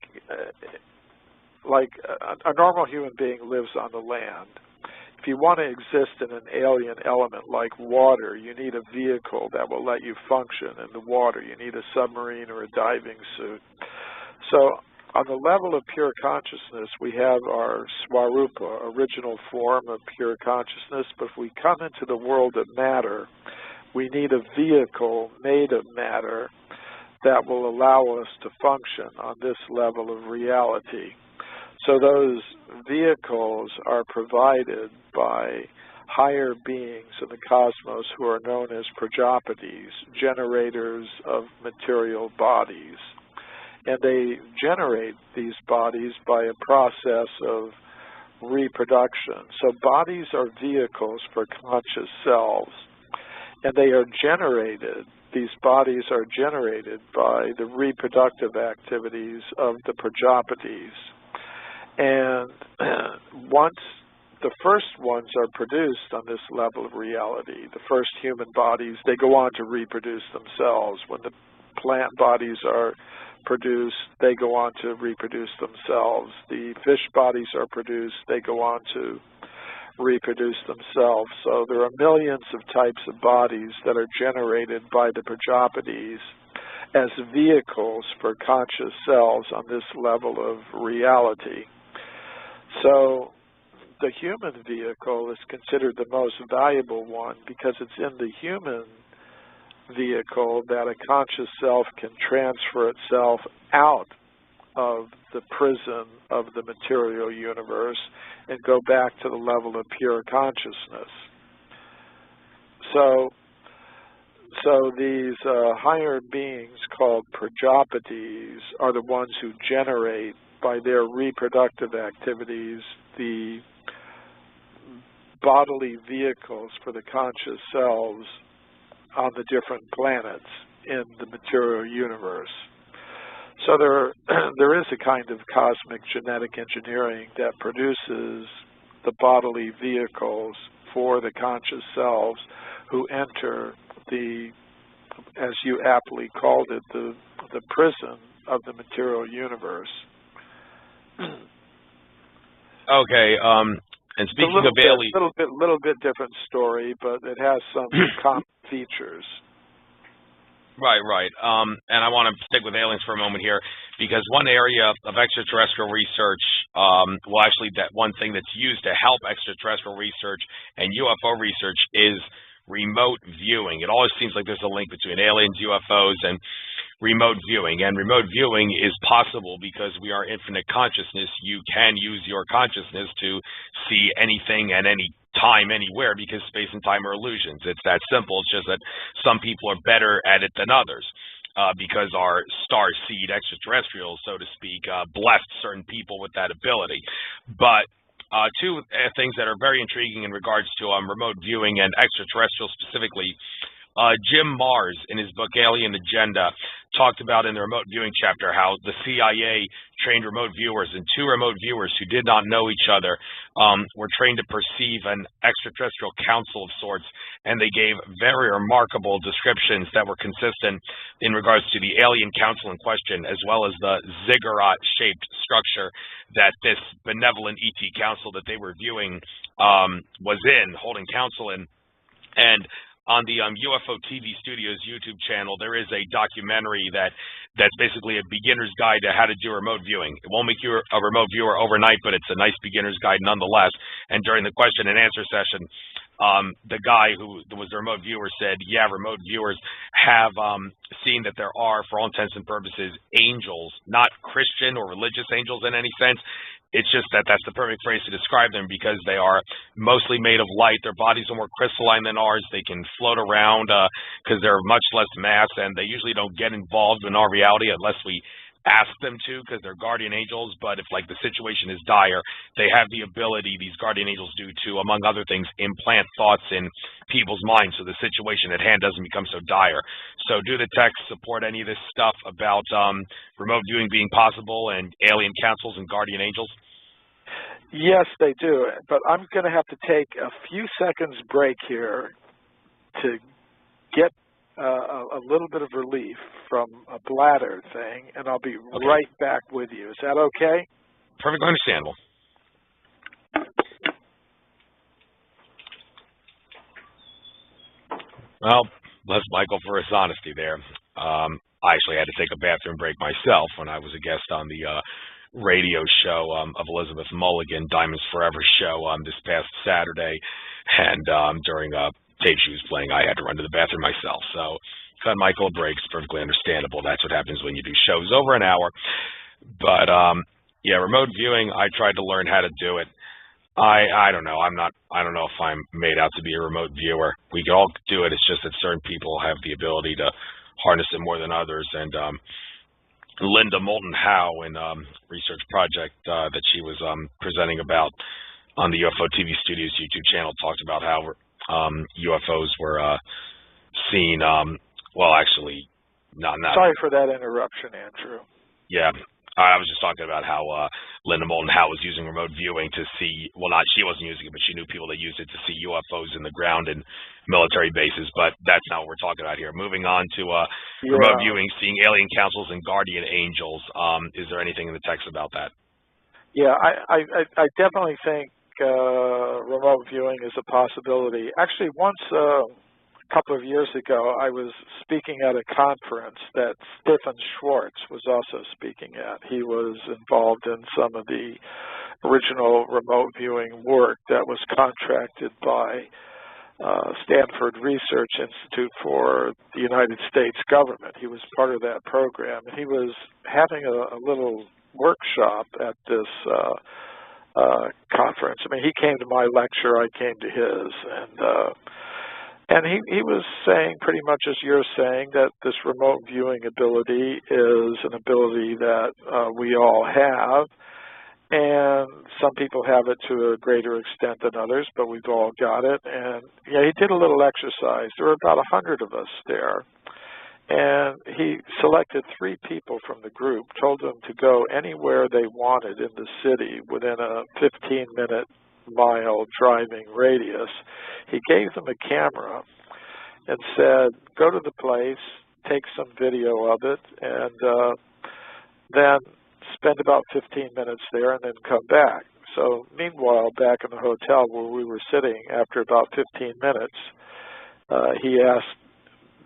a normal human being lives on the land. If you want to exist in an alien element like water, you need a vehicle that will let you function in the water. You need a submarine or a diving suit. So on the level of pure consciousness, we have our swarupa, original form of pure consciousness, but if we come into the world of matter, we need a vehicle made of matter that will allow us to function on this level of reality. So those vehicles are provided by higher beings in the cosmos who are known as Prajapatis, generators of material bodies. And they generate these bodies by a process of reproduction. So bodies are vehicles for conscious selves. And they are generated, these bodies are generated by the reproductive activities of the Prajapatis. And once the first ones are produced on this level of reality, the first human bodies, they go on to reproduce themselves. When the plant bodies are produced, they go on to reproduce themselves. The fish bodies are produced, they go on to reproduce themselves. So there are millions of types of bodies that are generated by the Prajapatis as vehicles for conscious selves on this level of reality. So the human vehicle is considered the most valuable one because it's in the human vehicle that a conscious self can transfer itself out of the prison of the material universe and go back to the level of pure consciousness. So these higher beings called Prajapatis are the ones who generate by their reproductive activities the bodily vehicles for the conscious selves on the different planets in the material universe. So there is a kind of cosmic genetic engineering that produces the bodily vehicles for the conscious selves who enter the, as you aptly called it, the prison of the material universe. Okay, and speaking of aliens, little bit different story, but it has some common features. Right. And I want to stick with aliens for a moment here, because one area of extraterrestrial research, well, actually, that one thing that's used to help extraterrestrial research and UFO research is remote viewing. It always seems like there's a link between aliens, UFOs, and remote viewing. And remote viewing is possible because we are infinite consciousness. You can use your consciousness to see anything at any time, anywhere, because space and time are illusions. It's that simple. It's just that some people are better at it than others. Because our star seed extraterrestrials, so to speak, blessed certain people with that ability. But two things that are very intriguing in regards to remote viewing and extraterrestrials specifically. Jim Mars, in his book Alien Agenda, talked about in the remote viewing chapter how the CIA trained remote viewers, and two remote viewers who did not know each other were trained to perceive an extraterrestrial council of sorts, and they gave very remarkable descriptions that were consistent in regards to the alien council in question, as well as the ziggurat-shaped structure that this benevolent ET council that they were viewing was in, holding council in. And on the UFO TV Studios YouTube channel, there is a documentary that's basically a beginner's guide to how to do remote viewing. It won't make you a remote viewer overnight, but it's a nice beginner's guide nonetheless. And during the question and answer session, the guy who was the remote viewer said, yeah, remote viewers have seen that there are, for all intents and purposes, angels, not Christian or religious angels in any sense. It's just that that's the perfect phrase to describe them because they are mostly made of light. Their bodies are more crystalline than ours. They can float around because they're much less mass, and they usually don't get involved in our reality unless we ask them to because they're guardian angels. But if, like, the situation is dire, they have the ability, these guardian angels do, to, among other things, implant thoughts in people's minds so the situation at hand doesn't become so dire. So do the texts support any of this stuff about remote viewing being possible and alien councils and guardian angels? Yes, they do, but I'm going to have to take a few seconds break here to get a little bit of relief from a bladder thing, and I'll be right back with you. Is that okay? Perfectly understandable. Well, bless Michael for his honesty there. I actually had to take a bathroom break myself when I was a guest on the radio show of Elizabeth Mulligan, Diamonds Forever show this past Saturday, and during a tape she was playing, I had to run to the bathroom myself. So cut Michael a break. It's perfectly understandable. That's what happens when you do shows over an hour. But yeah, remote viewing, I tried to learn how to do it. I don't know. I don't know if I'm made out to be a remote viewer. We can all do it. It's just that certain people have the ability to harness it more than others. And Linda Moulton Howe in research project that she was presenting about on the UFO TV Studios YouTube channel talked about how UFOs were seen. Well, actually, not. Sorry for that interruption, Andrew. Yeah, I was just talking about how Linda Moulton Howe was using remote viewing to see. Well, not she wasn't using it, but she knew people that used it to see UFOs in the ground and military bases. But that's not what we're talking about here. Moving on to remote viewing, seeing alien councils and guardian angels. Is there anything in the text about that? Yeah, I definitely think remote viewing is a possibility. Actually, once a couple of years ago, I was speaking at a conference that Stephen Schwartz was also speaking at. He was involved in some of the original remote viewing work that was contracted by Stanford Research Institute for the United States government. He was part of that program, and he was having a little workshop at this conference. I mean, he came to my lecture, I came to his, and he was saying pretty much as you're saying, that this remote viewing ability is an ability that we all have, and some people have it to a greater extent than others, but we've all got it. And yeah, he did a little exercise. There were about 100 of us there, and he selected 3 people from the group, told them to go anywhere they wanted in the city within a 15-mile driving radius. He gave them a camera and said, go to the place, take some video of it, and then spend about 15 minutes there and then come back. So meanwhile, back in the hotel where we were sitting, after about 15 minutes, he asked,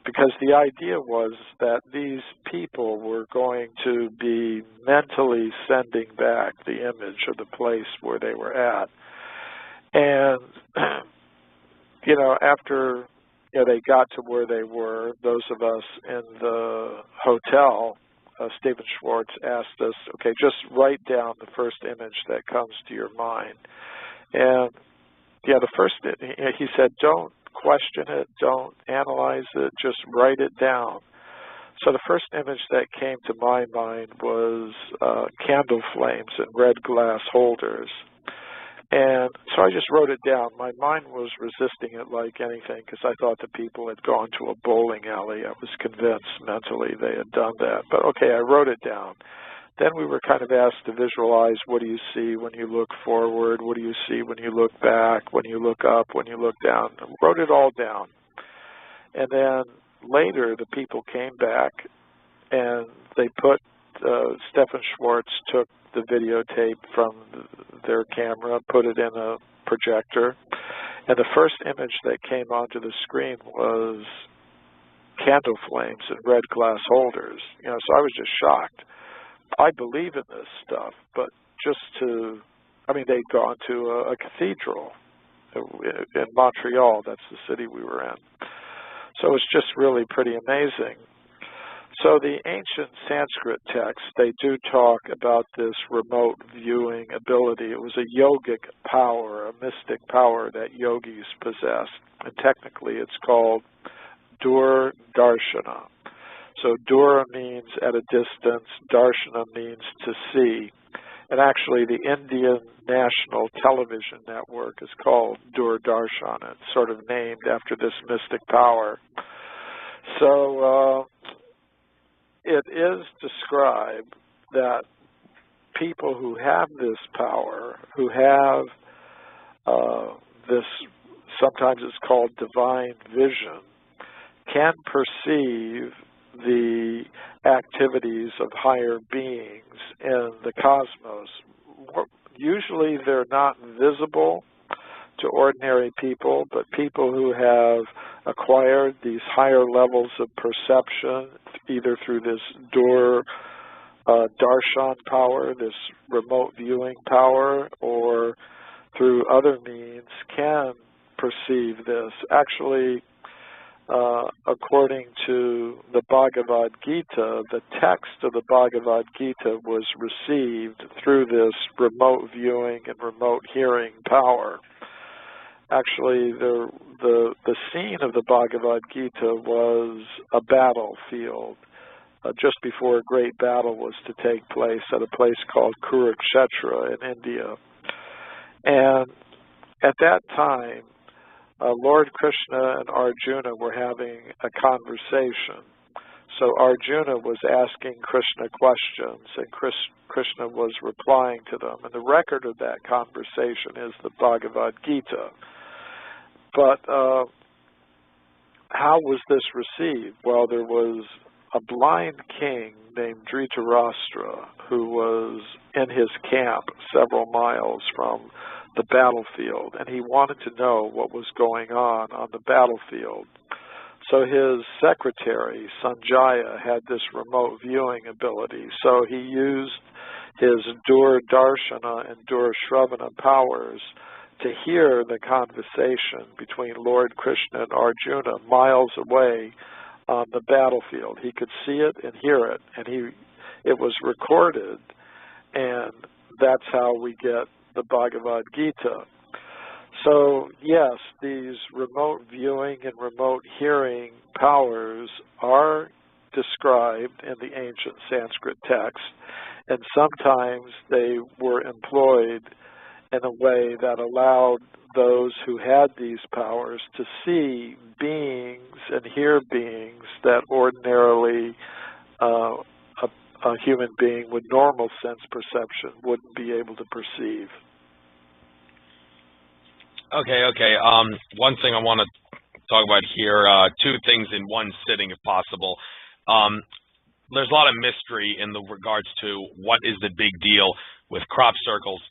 because the idea was that these people were going to be mentally sending back the image of the place where they were at. And, you know, after they got to where they were. Those of us in the hotel, Stephen Schwartz asked us, okay, just write down the first image that comes to your mind. And yeah, the first, he said, don't question it, don't analyze it, just write it down. So the first image that came to my mind was candle flames in red glass holders. And so I just wrote it down. My mind was resisting it like anything because I thought the people had gone to a bowling alley. I was convinced mentally they had done that. But okay, I wrote it down. Then we were kind of asked to visualize, what do you see when you look forward? What do you see when you look back, when you look up, when you look down? I wrote it all down. And then later the people came back and they put, Stephen Schwartz took the videotape from their camera, put it in a projector, and the first image that came onto the screen was candle flames in red glass holders. So I was just shocked. I believe in this stuff, but they'd gone to a cathedral in Montreal. That's the city we were in. So it was just really pretty amazing. So the ancient Sanskrit texts, they do talk about this remote viewing ability. It was a yogic power, a mystic power that yogis possessed. And technically it's called Dur Darshana. So Dur means at a distance, Darshana means to see. And actually the Indian national television network is called Doordarshan. It's sort of named after this mystic power. So it is described that people who have this power, who have this, sometimes it's called divine vision, can perceive the activities of higher beings in the cosmos. Usually they're not visible to ordinary people, but people who have acquired these higher levels of perception, either through this darshan power, this remote viewing power, or through other means, can perceive this. Actually, according to the Bhagavad Gita, the text of the Bhagavad Gita was received through this remote viewing and remote hearing power. Actually, the scene of the Bhagavad Gita was a battlefield just before a great battle was to take place at a place called Kurukshetra in India. And at that time, Lord Krishna and Arjuna were having a conversation. So Arjuna was asking Krishna questions, and Krishna was replying to them. And the record of that conversation is the Bhagavad Gita. But how was this received? Well, there was a blind king named Dhritarashtra who was in his camp several miles from the battlefield, and he wanted to know what was going on the battlefield. So his secretary, Sanjaya, had this remote viewing ability. So he used his Dur Darshana and Dur Shravana powers to hear the conversation between Lord Krishna and Arjuna miles away on the battlefield. He could see it and hear it, and it was recorded, and that's how we get the Bhagavad Gita. So yes, these remote viewing and remote hearing powers are described in the ancient Sanskrit text, and sometimes they were employed in a way that allowed those who had these powers to see beings and hear beings that ordinarily a human being with normal sense perception wouldn't be able to perceive. Okay. One thing I want to talk about here, two things in one sitting if possible. There's a lot of mystery in the regards to what is the big deal with crop circles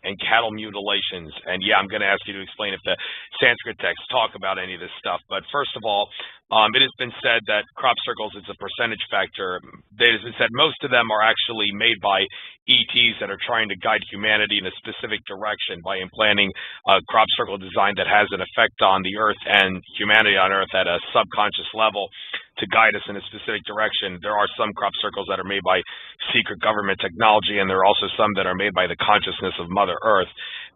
and cattle mutilations. And yeah, I'm going to ask you to explain if the Sanskrit texts talk about any of this stuff. But first of all, it has been said that crop circles is a percentage factor. It has been said most of them are actually made by ETs that are trying to guide humanity in a specific direction by implanting a crop circle design that has an effect on the Earth and humanity on Earth at a subconscious level to guide us in a specific direction. There are some crop circles that are made by secret government technology, and there are also some that are made by the consciousness of Mother Earth.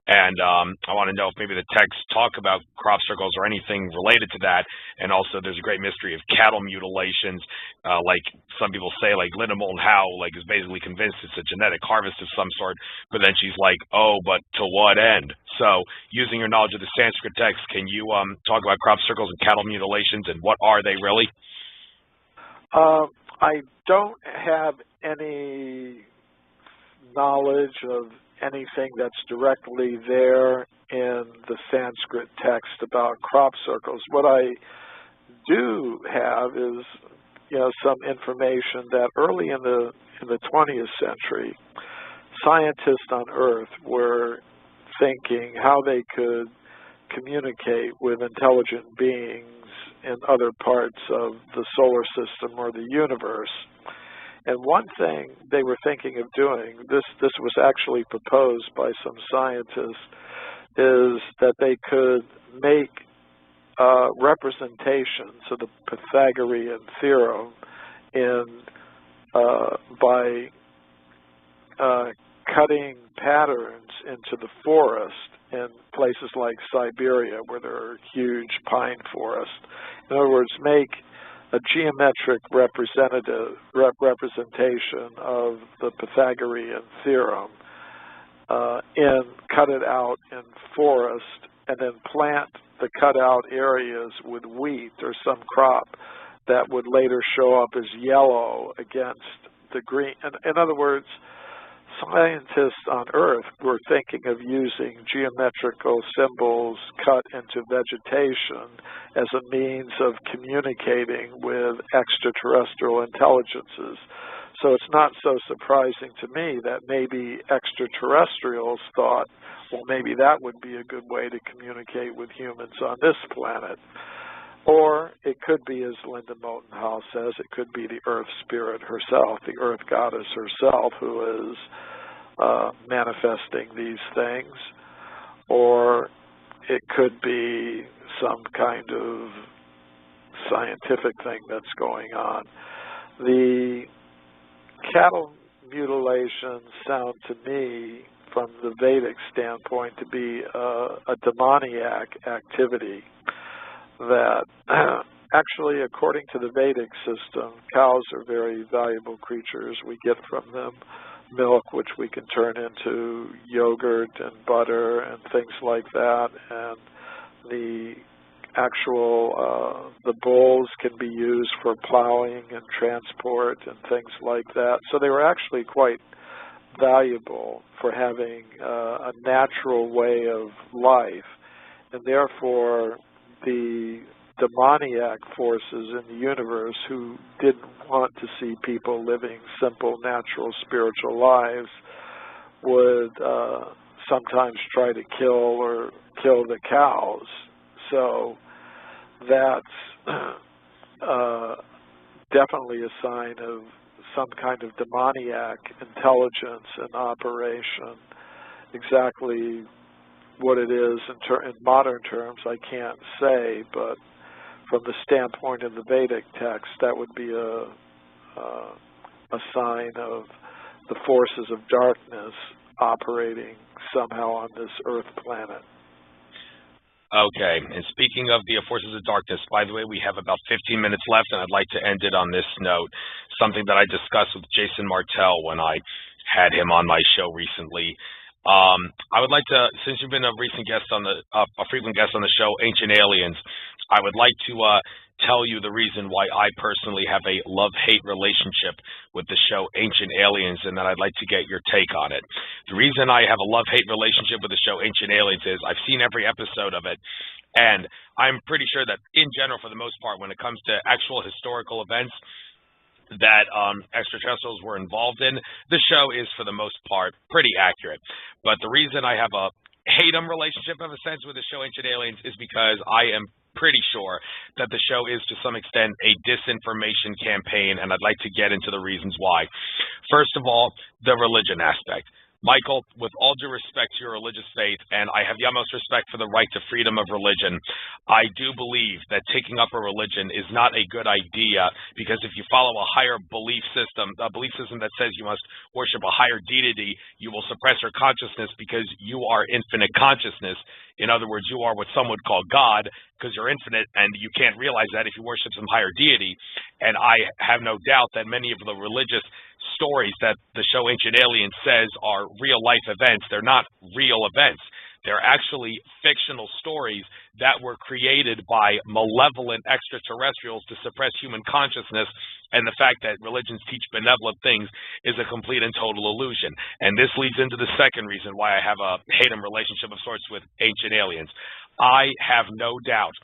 And I want to know if maybe the texts talk about crop circles or anything related to that. And also, there's a great mystery of cattle mutilations. Like some people say, like Linda Moulton Howe, like is basically convinced it's a genetic harvest of some sort. But then she's like, oh, but to what end? So, using your knowledge of the Sanskrit text, can you talk about crop circles and cattle mutilations and what are they really? I don't have any knowledge of anything that's directly there in the Sanskrit text about crop circles. What I do have is, some information that early in the 20th century, scientists on Earth were thinking how they could communicate with intelligent beings in other parts of the solar system or the universe. And one thing they were thinking of doing, this was actually proposed by some scientists, is that they could make representations of the Pythagorean theorem by cutting patterns into the forest in places like Siberia where there are huge pine forests. In other words, make a geometric representation of the Pythagorean theorem and cut it out in forest and then plant the cut out areas with wheat or some crop that would later show up as yellow against the green. In other words, scientists on Earth were thinking of using geometrical symbols cut into vegetation as a means of communicating with extraterrestrial intelligences. So it's not so surprising to me that maybe extraterrestrials thought, well, maybe that would be a good way to communicate with humans on this planet. Or it could be, as Linda Moulton Howe says, it could be the Earth Spirit herself, the Earth Goddess herself, who is manifesting these things. Or it could be some kind of scientific thing that's going on. The cattle mutilations sound to me, from the Vedic standpoint, to be a demoniac activity that actually, according to the Vedic system, cows are very valuable creatures. We get from them milk, which we can turn into yogurt and butter and things like that. And the actual, the bulls can be used for plowing and transport and things like that. So they were actually quite valuable for having a natural way of life. And therefore, the demoniac forces in the universe who didn't want to see people living simple, natural, spiritual lives would sometimes try to kill the cows. So that's definitely a sign of some kind of demoniac intelligence and operation. Exactly what it is in modern terms, I can't say, but from the standpoint of the Vedic text, that would be a sign of the forces of darkness operating somehow on this Earth planet. Okay, and speaking of the forces of darkness, by the way, we have about 15 minutes left, and I'd like to end it on this note, something that I discussed with Jason Martell when I had him on my show recently. I would like to, since you've been a recent guest on the, a frequent guest on the show, Ancient Aliens, I would like to tell you the reason why I personally have a love-hate relationship with the show Ancient Aliens, and that I'd like to get your take on it. The reason I have a love-hate relationship with the show Ancient Aliens is I've seen every episode of it, and I'm pretty sure that in general, for the most part, when it comes to actual historical events, that extraterrestrials were involved in, the show is, for the most part, pretty accurate. But the reason I have a hate-em relationship, of a sense, with the show Ancient Aliens is because I am pretty sure that the show is, to some extent, a disinformation campaign, and I'd like to get into the reasons why. First of all, the religion aspect. Michael, with all due respect to your religious faith, and I have the utmost respect for the right to freedom of religion, I do believe that taking up a religion is not a good idea, because if you follow a higher belief system that says you must worship a higher deity, you will suppress your consciousness because you are infinite consciousness. In other words, you are what some would call God, because you're infinite, and you can't realize that if you worship some higher deity. And I have no doubt that many of the religious stories that the show Ancient Aliens says are real-life events, they're not real events. They're actually fictional stories that were created by malevolent extraterrestrials to suppress human consciousness, and the fact that religions teach benevolent things is a complete and total illusion. And this leads into the second reason why I have a hate-em relationship of sorts with Ancient Aliens. I have no doubt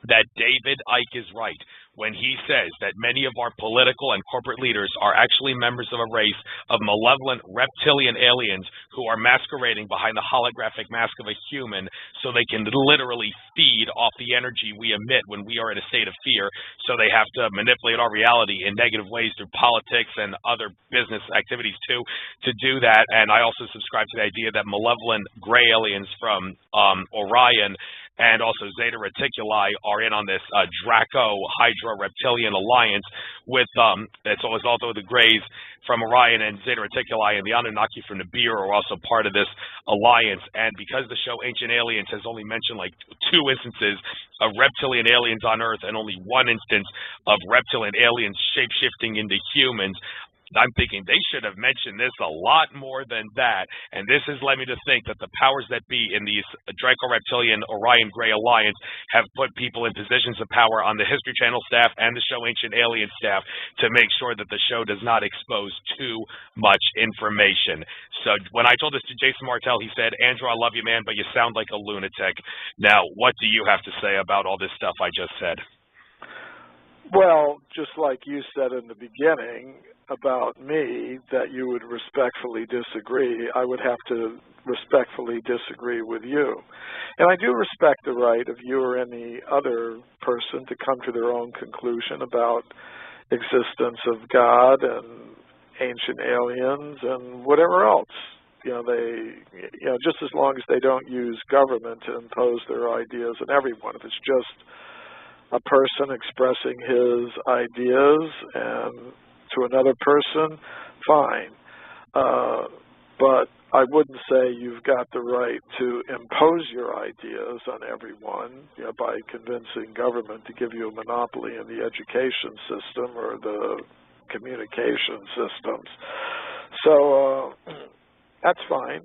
that David Icke is right when he says that many of our political and corporate leaders are actually members of a race of malevolent reptilian aliens who are masquerading behind the holographic mask of a human so they can literally feed off the energy we emit when we are in a state of fear. So they have to manipulate our reality in negative ways through politics and other business activities too to do that. And I also subscribe to the idea that malevolent gray aliens from Orion and also Zeta Reticuli are in on this Draco Hydra Reptilian alliance with it's also the Greys from Orion and Zeta Reticuli and the Anunnaki from Nibiru are also part of this alliance. And because the show Ancient Aliens has only mentioned like 2 instances of reptilian aliens on Earth and only 1 instance of reptilian aliens shape-shifting into humans, I'm thinking they should have mentioned this a lot more than that, and this has led me to think that the powers that be in these Draco-Reptilian Orion Gray Alliance have put people in positions of power on the History Channel staff and the show Ancient Alien staff to make sure that the show does not expose too much information. So when I told this to Jason Martell, he said, "Andrew, I love you, man, but you sound like a lunatic." Now, what do you have to say about all this stuff I just said? Well, just like you said in the beginning about me, that you would respectfully disagree, I would have to respectfully disagree with you. And I do respect the right of you or any other person to come to their own conclusion about existence of God and ancient aliens and whatever else. Just as long as they don't use government to impose their ideas on everyone. If it's just a person expressing his ideas and to another person, fine. But I wouldn't say you've got the right to impose your ideas on everyone by convincing government to give you a monopoly in the education system or the communication systems. So that's fine.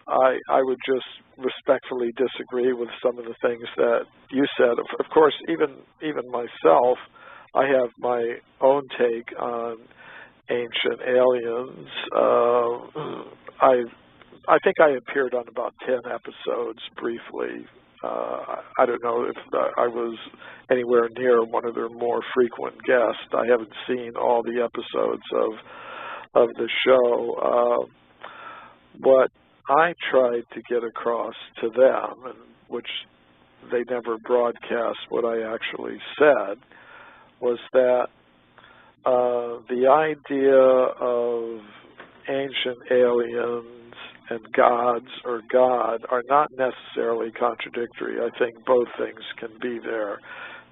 I would just respectfully disagree with some of the things that you said. Of course, even myself, I have my own take on ancient aliens. I think I appeared on about 10 episodes briefly. I don't know if I was anywhere near one of their more frequent guests. I haven't seen all the episodes of the show. What I tried to get across to them, and which they never broadcast what I actually said, was that the idea of ancient aliens and gods or God are not necessarily contradictory. I think both things can be there.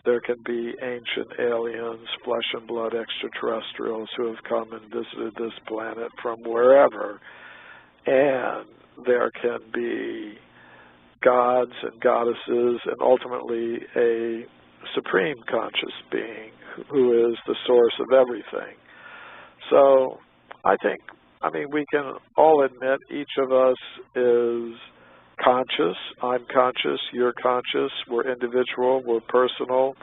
There can be ancient aliens, flesh and blood extraterrestrials who have come and visited this planet from wherever, and there can be gods and goddesses and ultimately a supreme conscious being who is the source of everything. So I mean, we can all admit each of us is conscious. I'm conscious, you're conscious, we're individual, we're personal,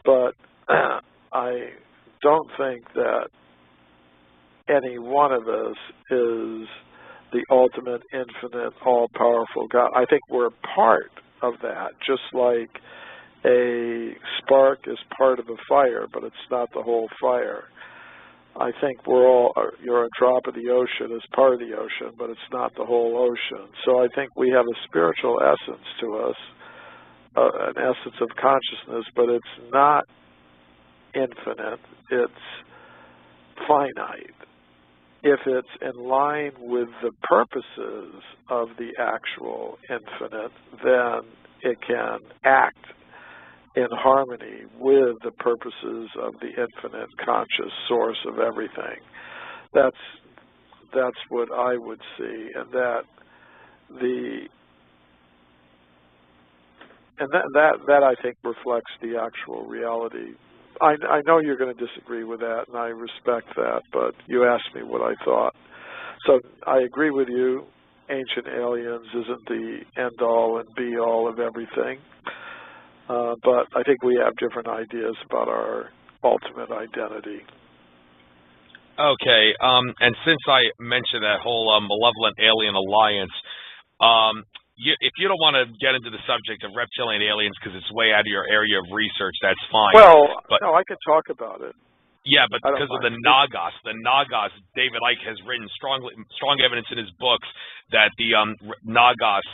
but I don't think that any one of us is the ultimate, infinite, all-powerful God. I think we're part of that, just like a spark is part of a fire, but it's not the whole fire. I think you're a drop of the ocean as part of the ocean, but it's not the whole ocean. So I think we have a spiritual essence to us, an essence of consciousness, but it's not infinite, it's finite. If it's in line with the purposes of the actual infinite, then it can act in harmony with the purposes of the infinite conscious source of everything. That's what I would see, and that I think reflects the actual reality. I know you're going to disagree with that, and I respect that, but you asked me what I thought. So I agree with you. Ancient aliens isn't the end-all and be-all of everything, but I think we have different ideas about our ultimate identity. Okay, and since I mentioned that whole malevolent alien alliance, if you don't want to get into the subject of reptilian aliens because it's way out of your area of research, that's fine. Well, no, I can talk about it. Yeah, but because of the Nagas, David Icke has written strong evidence in his books that the Nagas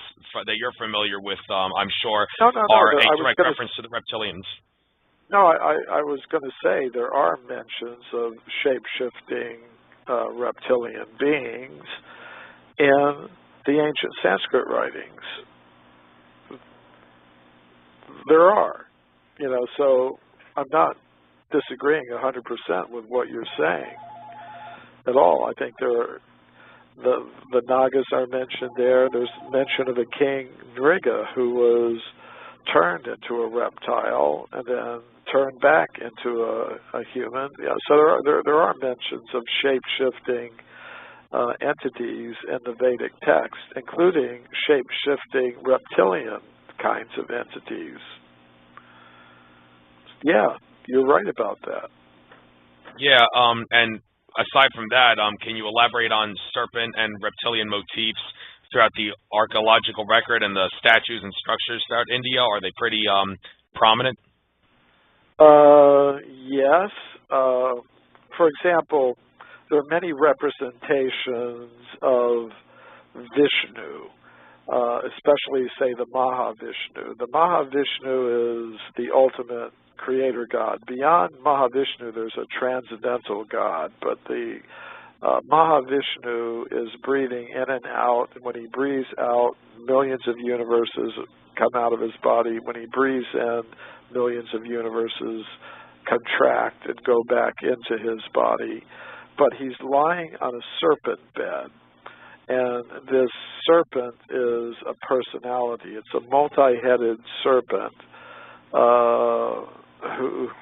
that you're familiar with, I'm sure, are a direct reference to the reptilians. No, I was going to say there are mentions of shape-shifting reptilian beings in the ancient Sanskrit writings. There are, so I'm not disagreeing 100% with what you're saying at all. I think the Nagas are mentioned there. There's mention of a king, Nriga, who was turned into a reptile and then turned back into a human. Yeah, so there are mentions of shape-shifting entities in the Vedic text, including shape-shifting reptilian kinds of entities. Yeah, you're right about that. Yeah, and aside from that, can you elaborate on serpent and reptilian motifs throughout the archaeological record and the statues and structures throughout India? Are they pretty prominent? Yes. For example, there are many representations of Vishnu, especially, say, the Mahavishnu. The Mahavishnu is the ultimate creator god. Beyond Mahavishnu, there's a transcendental god, but the Mahavishnu is breathing in and out, and when he breathes out, millions of universes come out of his body. When he breathes in, millions of universes contract and go back into his body. But he's lying on a serpent bed, and this serpent is a personality. It's a multi-headed serpent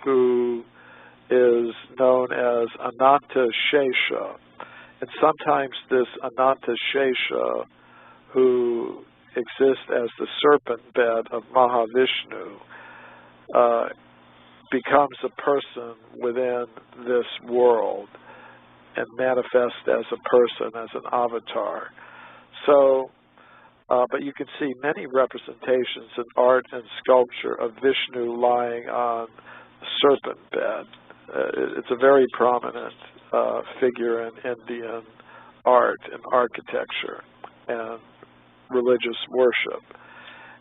who is known as Ananta Shesha. And sometimes this Ananta Shesha, who exists as the serpent bed of Mahavishnu, becomes a person within this world and manifests as a person, as an avatar. So, but you can see many representations in art and sculpture of Vishnu lying on a serpent bed. It's a very prominent figure in Indian art and architecture and religious worship.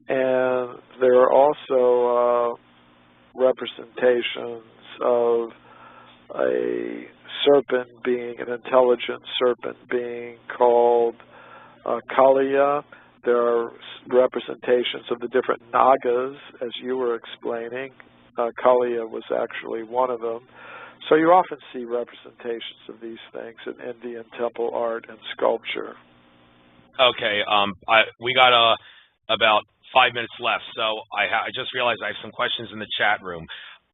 And there are also representations of a serpent being, an intelligent serpent being called Kaliya. There are representations of the different Nagas, as you were explaining. Kaliya was actually one of them. So you often see representations of these things in Indian temple art and sculpture. Okay, we got about 5 minutes left, so I just realized I have some questions in the chat room.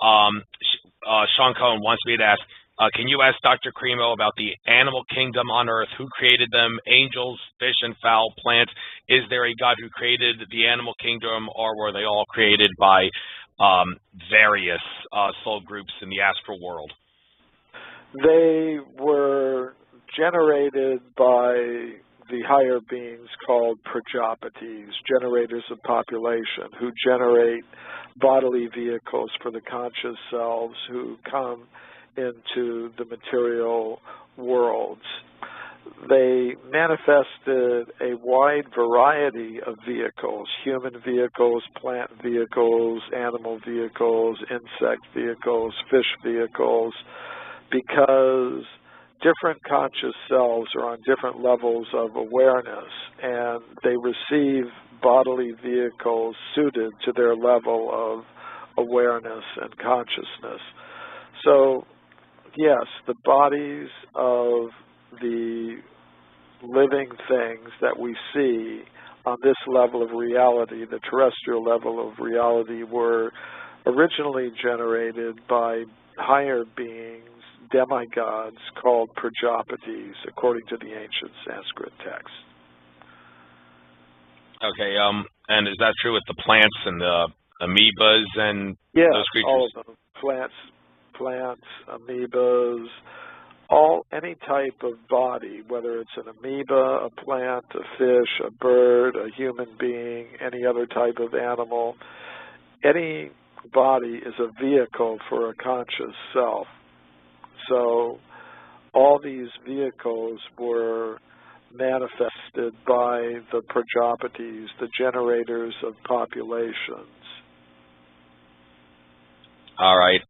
Sean Cohen wants me to ask, can you ask Dr. Cremo about the animal kingdom on Earth? Who created them? Angels, fish and fowl, plants? Is there a God who created the animal kingdom, or were they all created by various soul groups in the astral world? They were generated by the higher beings called Prajapatis, generators of population, who generate bodily vehicles for the conscious selves who come into the material worlds. They manifested a wide variety of vehicles: human vehicles, plant vehicles, animal vehicles, insect vehicles, fish vehicles, because different conscious selves are on different levels of awareness, and they receive bodily vehicles suited to their level of awareness and consciousness. So, yes, the bodies of the living things that we see on this level of reality, the terrestrial level of reality, were originally generated by higher beings, demigods called Prajapatis, according to the ancient Sanskrit text. Okay, and is that true with the plants and the amoebas and those creatures? All of them. Plants, amoebas, any type of body, whether it's an amoeba, a plant, a fish, a bird, a human being, any other type of animal. Any body is a vehicle for a conscious self. So all these vehicles were manifested by the Prajapatis, the generators of populations. All right.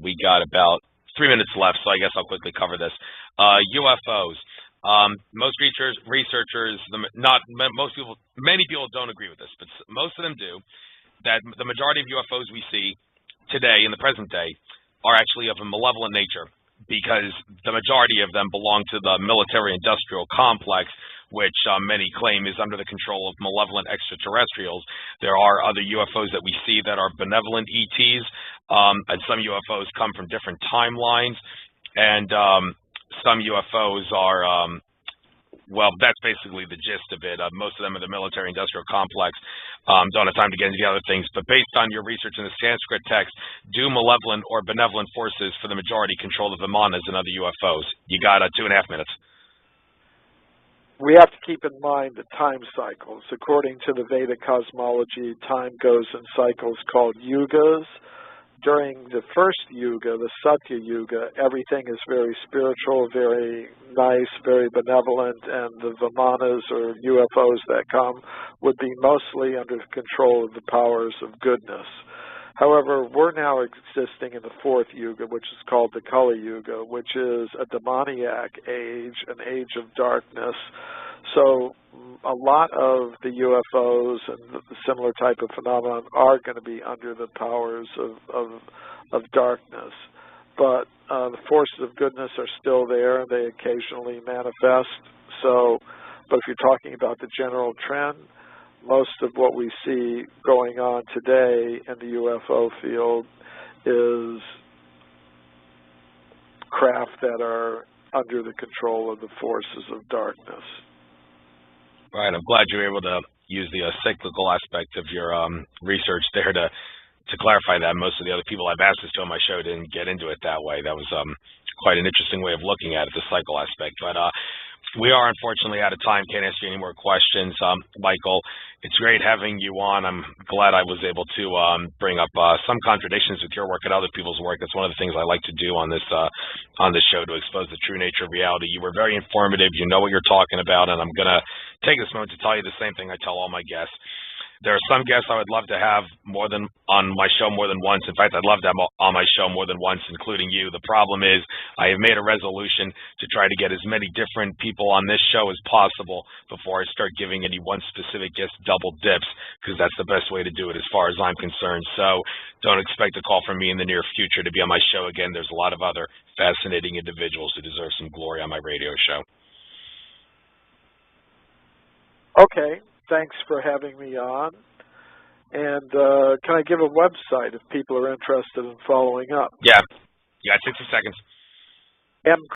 We got about 3 minutes left, so I guess I'll quickly cover this. UFOs. Most researchers, many people don't agree with this, but most of them do, that the majority of UFOs we see today, in the present day, are actually of a malevolent nature, because the majority of them belong to the military-industrial complex, which many claim is under the control of malevolent extraterrestrials. There are other UFOs that we see that are benevolent ETs, and some UFOs come from different timelines, and some UFOs are, well, that's basically the gist of it. Most of them are the military-industrial complex. Don't have time to get into the other things, but based on your research in the Sanskrit text, do malevolent or benevolent forces for the majority control the Vimanas and other UFOs? You got 2.5 minutes. We have to keep in mind the time cycles. According to the Veda cosmology, time goes in cycles called yugas. During the first yuga, the Satya Yuga, everything is very spiritual, very nice, very benevolent, and the Vimanas or UFOs that come would be mostly under the control of the powers of goodness. However, we're now existing in the fourth yuga, which is called the Kali Yuga, which is a demoniac age, an age of darkness. So a lot of the UFOs and the similar type of phenomenon are going to be under the powers of darkness. But the forces of goodness are still there. They occasionally manifest. So, but if you're talking about the general trend, most of what we see going on today in the UFO field is craft that are under the control of the forces of darkness. Right. I'm glad you were able to use the cyclical aspect of your research there to clarify that. Most of the other people I've asked this to on my show didn't get into it that way. That was quite an interesting way of looking at it, the cycle aspect. But we are unfortunately out of time. Can't ask you any more questions. Michael, it's great having you on. I'm glad I was able to bring up some contradictions with your work and other people's work. That's one of the things I like to do on this show, to expose the true nature of reality. You were very informative. You know what you're talking about, and I'm going to take this moment to tell you the same thing I tell all my guests. There are some guests I would love to have on my show more than once. In fact, I'd love to have on my show more than once, including you. The problem is I have made a resolution to try to get as many different people on this show as possible before I start giving any one specific guest double dips, because that's the best way to do it as far as I'm concerned. So don't expect a call from me in the near future to be on my show again. There's a lot of other fascinating individuals who deserve some glory on my radio show. Okay. Thanks for having me on. And can I give a website if people are interested in following up? Yeah. You got 60 seconds.